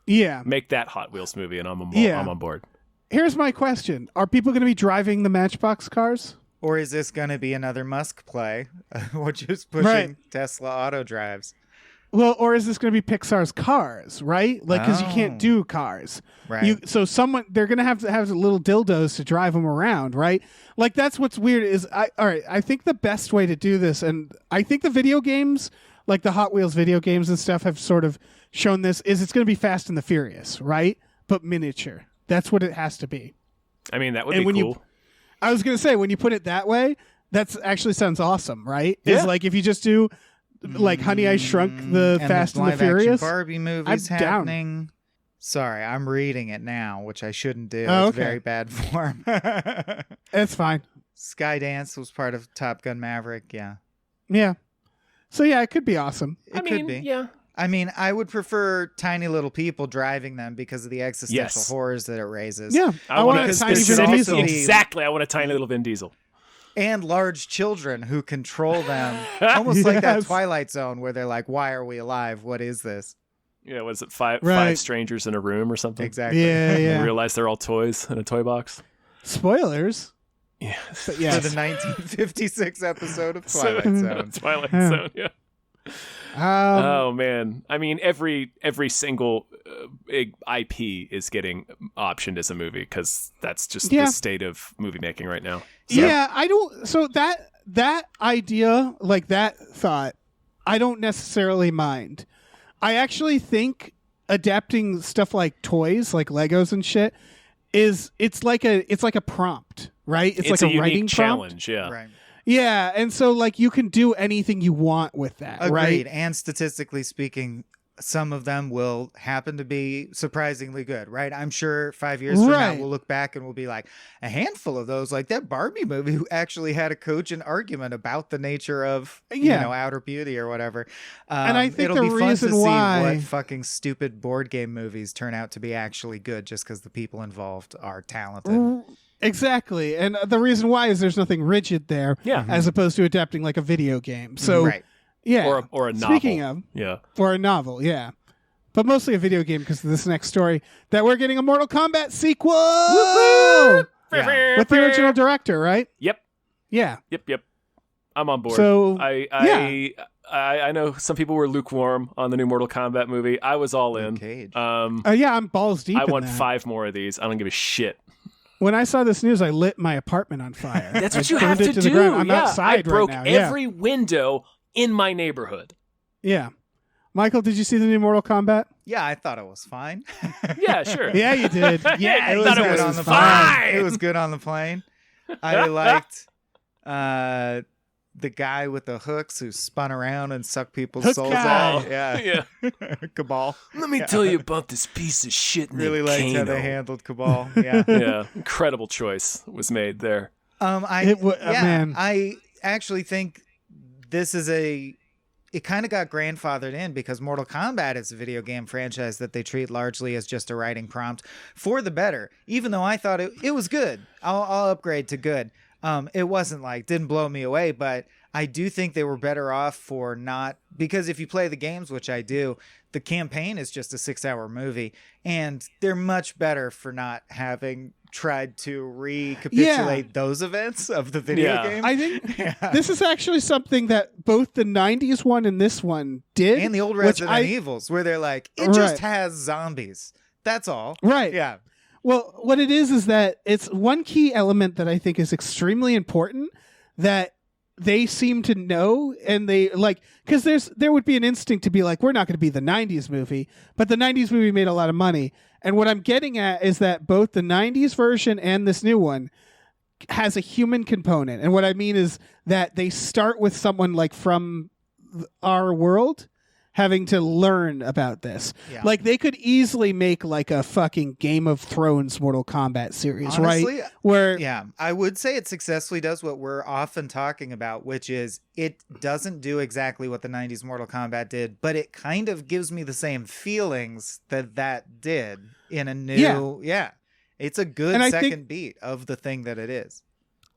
Yeah. Make that Hot Wheels movie and I'm on board. Here's my question. Are people going to be driving the Matchbox cars? Or is this going to be another Musk play? Which is pushing Right. Tesla auto drives. Well, or is this going to be Pixar's Cars, right? Like, because you Oh. can't do cars. Right. They're going to have little dildos to drive them around, right? Like, that's what's weird is, I think the best way to do this, and I think the video games, like the Hot Wheels video games and stuff, have sort of shown this, is it's going to be Fast and the Furious, right? But miniature. That's what it has to be. I mean, that would And be when cool. I was going to say, when you put it that way, that's actually sounds awesome, right? Yeah. It's like if you just do, like, Honey, I Shrunk the And Fast and the live-action Furious. Barbie movies I'm down. happening. Sorry, I'm reading it now, which I shouldn't do. Oh, It's okay. very bad form. It's fine. Skydance was part of Top Gun Maverick. Yeah, Yeah. So, yeah, it could be awesome. it could be. Yeah. I mean, I would prefer tiny little people driving them because of the existential Yes. horrors that it raises. Yeah. I want want a to tiny Vin specifically- Diesel. Exactly. I want a tiny little Vin Diesel. And large children who control them. Almost like that Yes. Twilight Zone where they're like, why are we alive? What is this? Yeah, what is it? Five Right. strangers in a room or something? Exactly. Yeah, And yeah. realize they're all toys in a toy box. Spoilers. Yeah. But For yes. the 1956 episode of Twilight Zone. Twilight Yeah. Zone, yeah. Oh man, I mean every single big IP is getting optioned as a movie because that's just Yeah. the state of movie making right now. Yeah, I don't. So that idea, like that thought, I don't necessarily mind. I actually think adapting stuff like toys, like Legos and shit, it's like a prompt, right? It's like a a writing unique prompt. challenge. Yeah, Right. Yeah, and so like you can do anything you want with that, Agreed. right? And statistically speaking, some of them will happen to be surprisingly good, right? I'm sure 5 years from now Right. we'll look back and we'll be like, a handful of those, like that Barbie movie, who actually had a cogent argument about the nature of, Yeah. outer beauty or whatever. And I think it'll the be fun to reason see why- what fucking stupid board game movies turn out to be actually good just because the people involved are talented. Exactly, and the reason why is there's nothing rigid there, yeah, as opposed to adapting like a video game. So Right. yeah, or a novel. Speaking of, Yeah, or a novel, yeah. But mostly a video game because of this next story that we're getting a Mortal Kombat sequel Yeah. with the original director, right? Yep, Yeah. yep. I'm on board. So I know some people were lukewarm on the new Mortal Kombat movie. I was all in. Luke Cage. yeah, I'm balls deep. I in want that. 5 more of these. I don't give a shit. When I saw this news, I lit my apartment on fire. That's I what you burned have it to the do. ground. I'm yeah, outside I broke right now. Yeah. every window in my neighborhood. Yeah. Michael, did you see the new Mortal Kombat? Yeah, I thought it was fine. Yeah, sure. Yeah, you did. Yeah, I it thought was it good was on the fine. It was good on the plane. I liked the guy with the hooks who spun around and sucked people's Hook souls guy. out. Yeah. Yeah. Cabal. Let me tell you about this piece of shit named Really liked how Kano. they handled Cabal. Yeah. Yeah, incredible choice was made there. Man. I actually think this is it kind of got grandfathered in because Mortal Kombat is a video game franchise that they treat largely as just a writing prompt for the better. Even though I thought it was good. I'll upgrade to good. It wasn't didn't blow me away, but I do think they were better off for not, because if you play the games, which I do, the campaign is just a 6-hour movie, and they're much better for not having tried to recapitulate those events of the video Yeah. game. I think this is actually something that both the 90s one and this one did. And the old which Resident Evils, where they're like, it just has zombies. That's all. Right. Yeah. Well, what it is that it's one key element that I think is extremely important that they seem to know, and they because there would be an instinct to be like, we're not going to be the 90s movie, but the 90s movie made a lot of money. And what I'm getting at is that both the 90s version and this new one has a human component. And what I mean is that they start with someone like from our world having to learn about this. Yeah. Like they could easily make like a fucking Game of Thrones Mortal Kombat series, Honestly, right? Where Yeah, I would say it successfully does what we're often talking about, which is it doesn't do exactly what the 90s Mortal Kombat did, but it kind of gives me the same feelings that did in a new... Yeah. It's a good And I second think- beat of the thing that it is.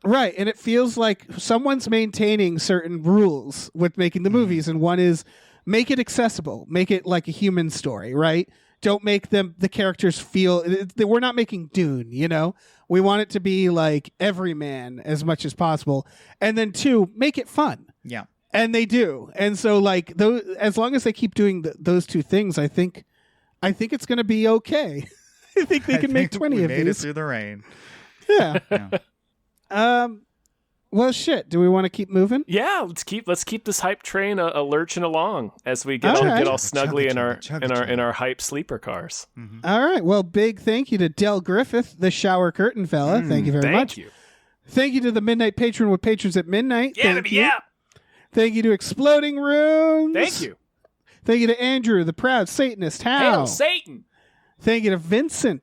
right, and it feels like someone's maintaining certain rules with making the movies, and one is make it accessible, make it like a human story, right? don't make the characters feel that we're not making Dune, you know? We want it to be like everyman as much as possible. And then 2, make it fun. Yeah. And they do. And so like those, as long as they keep doing those 2 things, I think it's going to be okay. I think they can make 20 of made these. it through the rain. Yeah. Yeah. Well, shit. Do we want to keep moving? Yeah, let's keep this hype train a lurching along as we get All right. all snugly in our Chugga-chugga. hype sleeper cars. All right. Well, big thank you to Del Griffith, the shower curtain fella. Thank you very much. Thank you. Thank you to the Midnight Patron with patrons at midnight. Yeah, Thank baby, you. yeah. Thank you to Exploding Runes. Thank you. Thank you to Andrew, the proud Satanist. How? Hail Satan. Thank you to Vincent.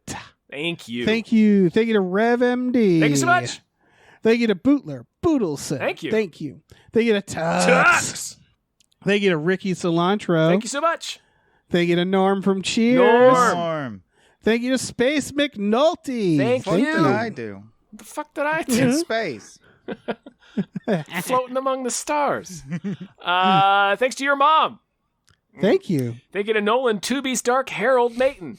Thank you. Thank you. Thank you to Rev MD. Thank you so much. Thank you to Bootler, Boodleson. Thank you. Thank you. Thank you to Tux. Tux. Thank you to Ricky Cilantro. Thank you so much. Thank you to Norm from Cheers. Norm. Thank you to Space McNulty. Thank What you. did I do? What the fuck did I In do? space. Floating among the stars. Thanks to your mom. Thank you. Thank you to Nolan Tubies Dark Harold Mayton.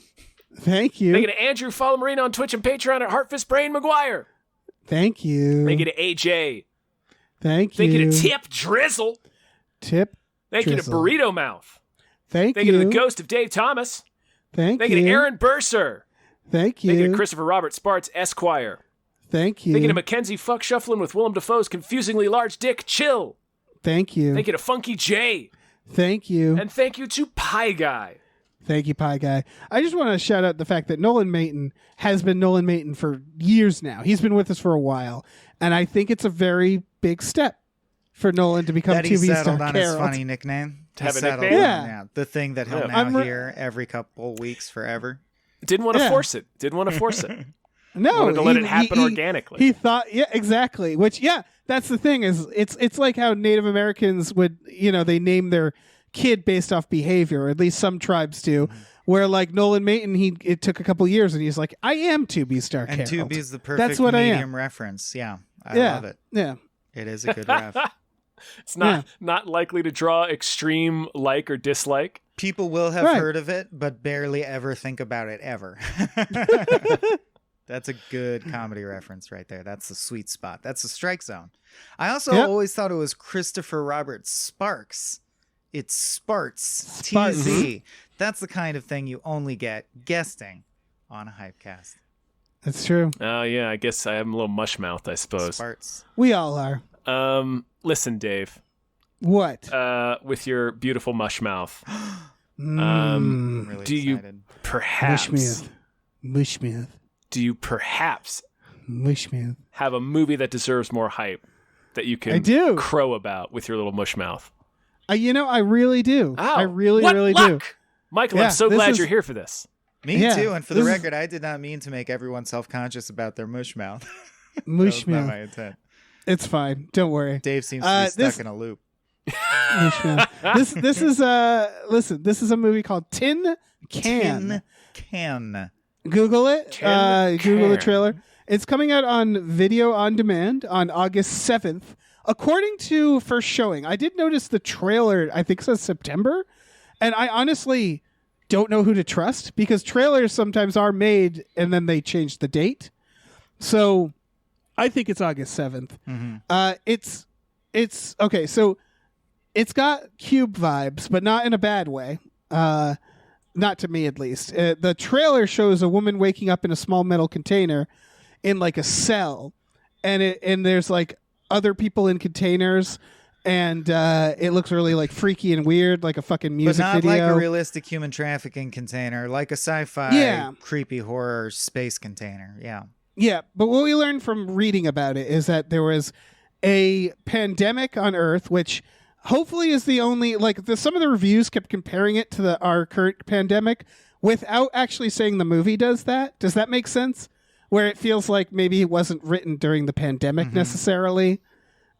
Thank you. Thank you to Andrew Follow Marine on Twitch and Patreon at Heartfist Brain McGuire. Thank you. Thank you to AJ. Thank you. Thank you to Tip Drizzle. Tip. Thank you to Drizzle. Burrito Mouth. Thank Thank you. you to the Ghost of Dave Thomas. Thank Thank you to Aaron Burser. Thank you. Thank you to Christopher Robert Sparts Esquire. Thank you. Thank you to Mackenzie Fuck Shuffling with Willem Dafoe's confusingly large dick Chill. Thank you. Thank you to Funky J. Thank you. And thank you to Pie Guy. Thank you, Pie Guy. I just want to shout out the fact that Nolan Mayton has been Nolan Mayton for years now. He's been with us for a while. And I think it's a very big step for Nolan to become That he 2B settled Star on his Carol. funny nickname. To have He a settled nickname? on, Yeah. The thing that he'll Yeah. now hear every couple weeks forever. Didn't want to Yeah. force it. Didn't want to force it. No, Wanted to let it happen organically. He thought, yeah, exactly. Which, yeah, that's the thing is, it's like how Native Americans would, they name their kid based off behavior, or at least some tribes do. Where like Nolan Mayton, it took a couple years, and he's like, I am 2B Star And Carol. 2B is the perfect That's what I am. medium reference. Yeah, I Yeah. love it. Yeah, It is a good ref. It's not likely to draw extreme like or dislike. People will have Right. heard of it, but barely ever think about it ever. That's a good comedy reference right there. That's the sweet spot. That's the strike zone. I also Yep. always thought it was Christopher Robert Sparks. It's Sparts. Sparks. TZ. That's the kind of thing you only get guesting on a Hypecast. that's true. Oh yeah, I guess I am a little mush mouthed, I suppose. Sparts. We all are. Listen, Dave, What? with your beautiful mush mouth, I'm really do you excited. perhaps Mushmouth. have a movie that deserves more hype that you can I do. crow about with your little mush mouth? I really do. Oh, I really what do. luck! Michael, Yeah, I'm so this glad is- you're here for this. Me Yeah, too. And for the this is- record, I did not mean to make everyone self-conscious about their mush mouth. That was not Mushmouth. my intent. It's fine. Don't worry. Dave seems to be stuck this- in a loop. Mushmouth. this is listen. This is a movie called Tin Can. Can. Google it. Tin Google the Can. trailer. It's coming out on video on demand on August 7th. According to first showing, I did notice the trailer, I think it says September. And I honestly don't know who to trust because trailers sometimes are made and then they change the date. So I think it's August 7th. It's okay. So it's got Cube vibes, but not in a bad way. Not to me, at least. The trailer shows a woman waking up in a small metal container in like a cell, and there's like other people in containers, and it looks really like freaky and weird, like a fucking But music not video. like a realistic human trafficking container, like a sci-fi, Yeah. creepy horror space container. Yeah. Yeah, but what we learned from reading about it is that there was a pandemic on Earth, which hopefully is the only some of the reviews kept comparing it to our current pandemic without actually saying the movie does that. Does that make sense? Where it feels like maybe it wasn't written during the pandemic necessarily.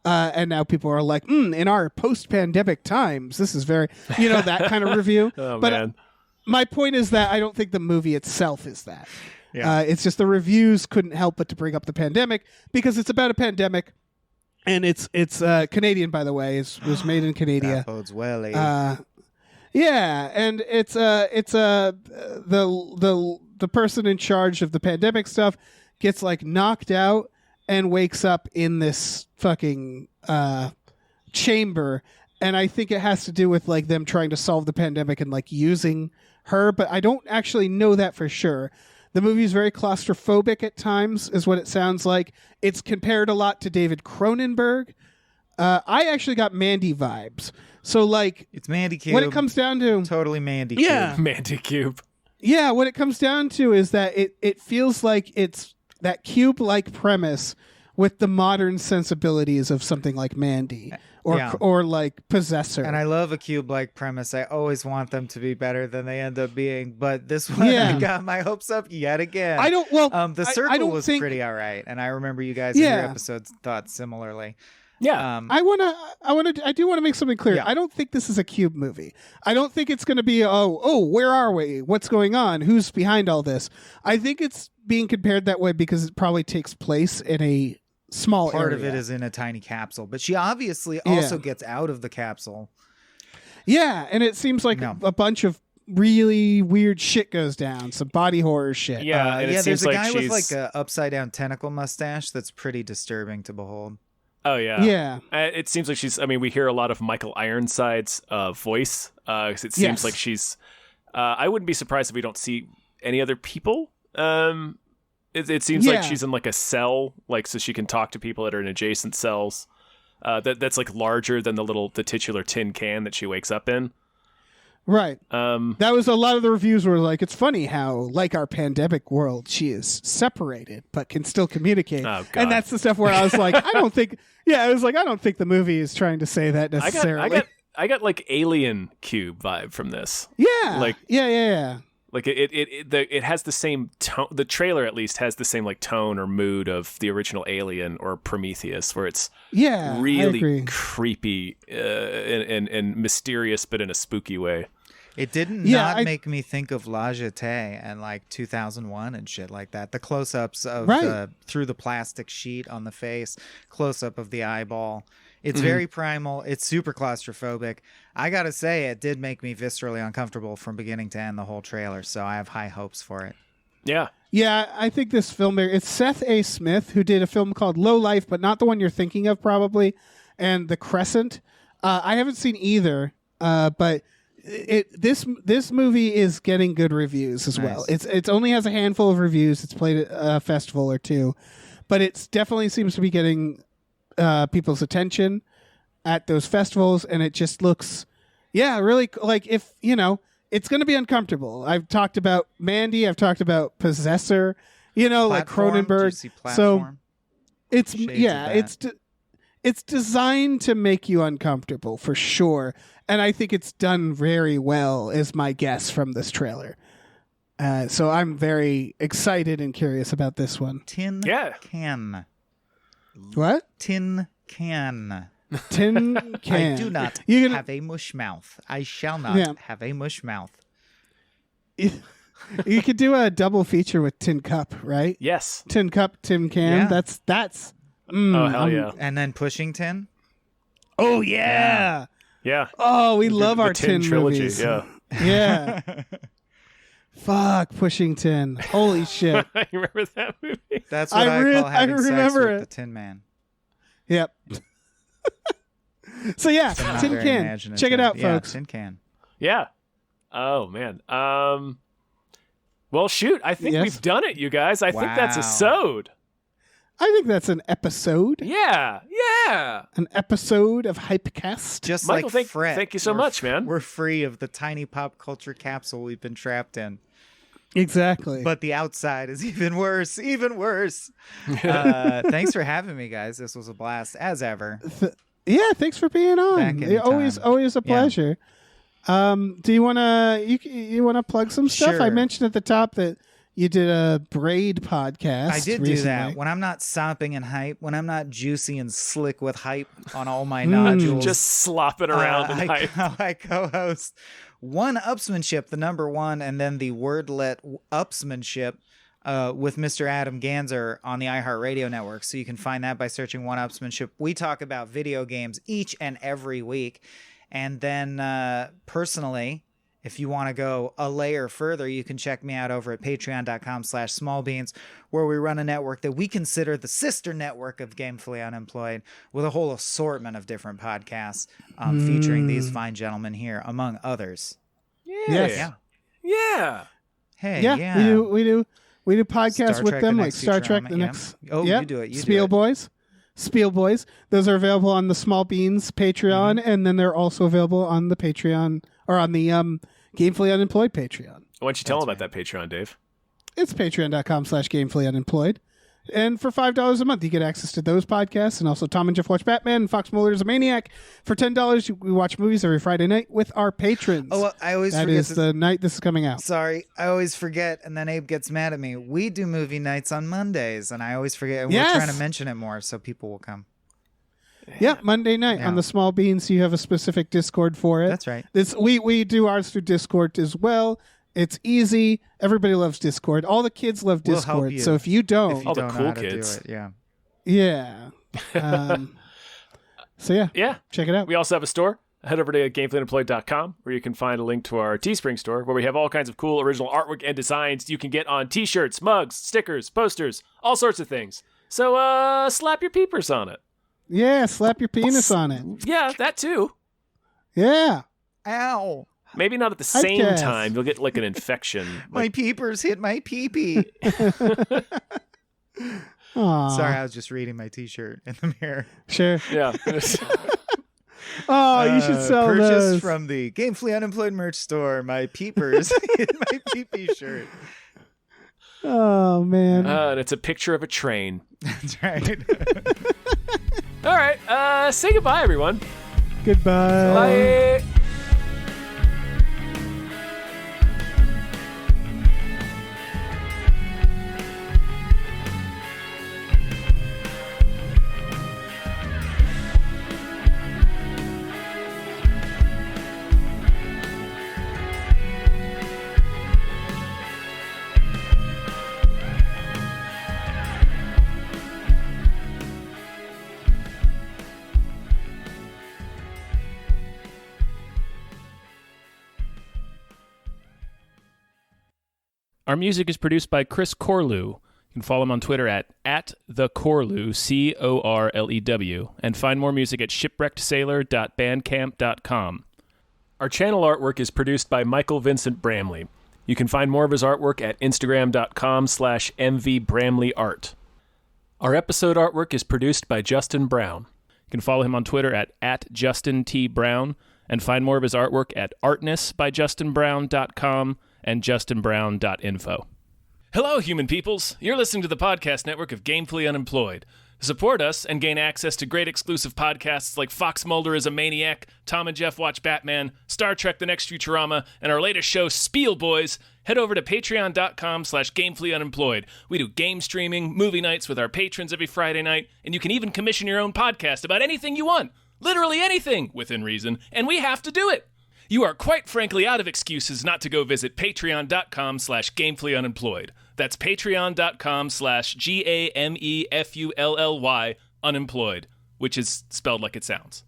And now people are like, in our post-pandemic times, this is very, that kind of review. Oh, but man. my point is that I don't think the movie itself is that. Yeah. It's just the reviews couldn't help but to bring up the pandemic because it's about a pandemic, and it's Canadian, by the way. It was made in Canada. That bodes well. Eh? Yeah, and it's the person in charge of the pandemic stuff gets like knocked out and wakes up in this fucking chamber, and I think it has to do with like them trying to solve the pandemic and like using her, but I don't actually know that for sure. The movie is very claustrophobic at times, is what it sounds like. It's compared a lot to David Cronenberg. I actually got Mandy vibes. So, like, It's Mandy Cube. what it comes down to, Totally Mandy Yeah. Cube. Mandy Cube. yeah, what it comes down to is that it feels like it's that cube-like premise with the modern sensibilities of something like Mandy or Yeah. or like Possessor. And I love a cube-like premise. I always want them to be better than they end up being. But this one, Yeah. I got my hopes up yet again. I don't. Well, The I circle don't was think, pretty all right, and I remember you guys in your Yeah. episodes thought similarly. Yeah. I do want to make something clear. Yeah. I don't think this is a cube movie. I don't think it's going to be where are we? What's going on? Who's behind all this? I think it's being compared that way because it probably takes place in a small Part area. of it is in a tiny capsule, but she obviously also gets out of the capsule. Yeah, and it seems like No. a bunch of really weird shit goes down. Some body horror shit. Yeah, and it There's seems a like guy with she's- like a upside down tentacle mustache that's pretty disturbing to behold. Oh yeah. Yeah. It seems like she's. I mean, we hear a lot of Michael Ironside's voice. 'Cause it seems Yes. like she's. I wouldn't be surprised if we don't see any other people. It seems Yeah. like she's in like a cell, like so she can talk to people that are in adjacent cells. That's like larger than the titular tin can that she wakes up in. Right. Um, That was a lot of the reviews were like, it's funny how, like our pandemic world, she is separated but can still communicate. Oh, God. And that's the stuff where I was like, I don't think the movie is trying to say that necessarily. I got like Alien Cube vibe from this. yeah. like- yeah. Like it has the same tone. The trailer at least has the same like tone or mood of the original Alien or Prometheus, where it's Yeah. I really agree. creepy and mysterious, but in a spooky way. It didn't Yeah, not I- make me think of La Jetée and like 2001 and shit like that. The close-ups of Right. through the plastic sheet on the face, close-up of the eyeball. It's Mm-hmm. very primal. It's super claustrophobic. I gotta say, it did make me viscerally uncomfortable from beginning to end, the whole trailer. So I have high hopes for it. Yeah. Yeah, I think this filmmaker, it's Seth A. Smith, who did a film called Low Life, but not the one you're thinking of probably, and The Crescent. I haven't seen either, but this movie is getting good reviews as well. It only has a handful of reviews. It's played at a festival or two, but it definitely seems to be getting people's attention at those festivals, and it just looks, really like if it's going to be uncomfortable. I've talked about Mandy. I've talked about Possessor. Like Platform, Cronenberg. juicy So platform. it's Shades of that. it's designed to make you uncomfortable for sure, and I think it's done very well. Is my guess from this trailer. So I'm very excited and curious about this one. Tin Yeah. can. What? Tin can. Tin can. I do not You can- have a mush mouth. I shall not Yeah. have a mush mouth. You could do a double feature with Tin Cup, right? Yes. Tin Cup, Tin Can. Yeah. That's. Oh hell yeah. And then pushing tin. Oh yeah. Yeah. Oh, we love The our Tin tin trilogy. movies. Yeah. Yeah. Fuck, Pushing Tin. Holy shit. You remember that movie? That's what I I, re- call I having sex remember with it. the Tin Man. Yep. So yeah, Not Tin very Can. imaginative. Check it out, Yeah, folks. Tin Can. Yeah. Oh man. Well, shoot. I think Yes. we've done it, you guys. I think that's a Wow. sode. I think that's an episode. Yeah. Yeah. An episode of Hypecast. Just Michael, like Fret. thank you so we're- much, man. We're free of the tiny pop culture capsule we've been trapped in. Exactly. But the outside is even worse. Even worse. Thanks for having me, guys. This was a blast, as ever. Yeah, thanks for being on. Back anytime. Always a Yeah. pleasure. Do you wanna you wanna plug some stuff? I Sure. mentioned at the top that you did a braid podcast. I did recently. do that. When I'm not sopping in hype, when I'm not juicy and slick with hype on all my nodules, Just slopping around and hype. I co-host One Upsmanship, the number one, and then the wordlet Upsmanship with Mr. Adam Ganzer on the iHeartRadio network. So you can find that by searching One Upsmanship. We talk about video games each and every week. And then personally, If you want to go a layer further, you can check me out over at patreon.com/smallbeans, where we run a network that we consider the sister network of Gamefully Unemployed, with a whole assortment of different podcasts featuring these fine gentlemen here, among others. Yes. Yeah. Hey, yeah. We do podcasts Star with Trek: them, The like Next Star Trek, Futurama, the yeah. next. Oh, yeah. you do it. Spiel Boys. Spiel Boys. Those are available on the Small Beans Patreon, and then they're also available on the Patreon, or on the Gamefully Unemployed Patreon. Why don't you tell them about that Patreon, Dave? It's patreon.com/Gamefully Unemployed. And for $5 a month, you get access to those podcasts, and also Tom and Jeff Watch Batman, and Fox Mulder is a Maniac. For $10, we watch movies every Friday night with our patrons. Oh, well, I always that forget is the night this is coming out. Sorry, I always forget, and then Abe gets mad at me. We do movie nights on Mondays, and I always forget. And Yes! we're trying to mention it more so people will come. Yeah, Monday night on the Small Beans. You have a specific Discord for it. That's right. We do ours through Discord as well. It's easy. Everybody loves Discord. All the kids love We'll help Discord. you So if you don't, If you All the don't cool know how to kids. do it, yeah. yeah. So yeah, Yeah. check it out. We also have a store. Head over to gamefullyunemployed.com, where you can find a link to our Teespring store, where we have all kinds of cool original artwork and designs you can get on t-shirts, mugs, stickers, posters, all sorts of things. So slap your peepers on it. Yeah, slap your penis on it. Yeah, that too. Yeah. Ow. Maybe not at the same Hypecast. time. You'll get like an infection. My peepers hit my pee-pee. Aw. Sorry, I was just reading my T-shirt in the mirror. Sure. Yeah. Oh, you should sell Purchased those. from the Gamefully Unemployed merch store. My peepers hit my pee-pee shirt. Oh man. And it's a picture of a train. That's right. All right. Say goodbye, everyone. Goodbye. Bye. Our music is produced by Chris Corlew. You can follow him on Twitter at @thecorlew, Corlew, and find more music at shipwreckedsailor.bandcamp.com. Our channel artwork is produced by Michael Vincent Bramley. You can find more of his artwork at instagram.com/mvbramleyart. Our episode artwork is produced by Justin Brown. You can follow him on Twitter at @JustinTBrown, and find more of his artwork at artnessbydustinbrown.com and justinbrown.info. Hello, human peoples. You're listening to the podcast network of Gamefully Unemployed. To support us and gain access to great exclusive podcasts like Fox Mulder is a Maniac, Tom and Jeff Watch Batman, Star Trek: The Next Futurama, and our latest show, Spiel Boys, head over to patreon.com/gamefullyunemployed. We do game streaming, movie nights with our patrons every Friday night, and you can even commission your own podcast about anything you want. Literally anything, within reason, and we have to do it. You are quite frankly out of excuses not to go visit patreon.com/gamefullyunemployed. That's patreon.com/GAMEFULLY unemployed, which is spelled like it sounds.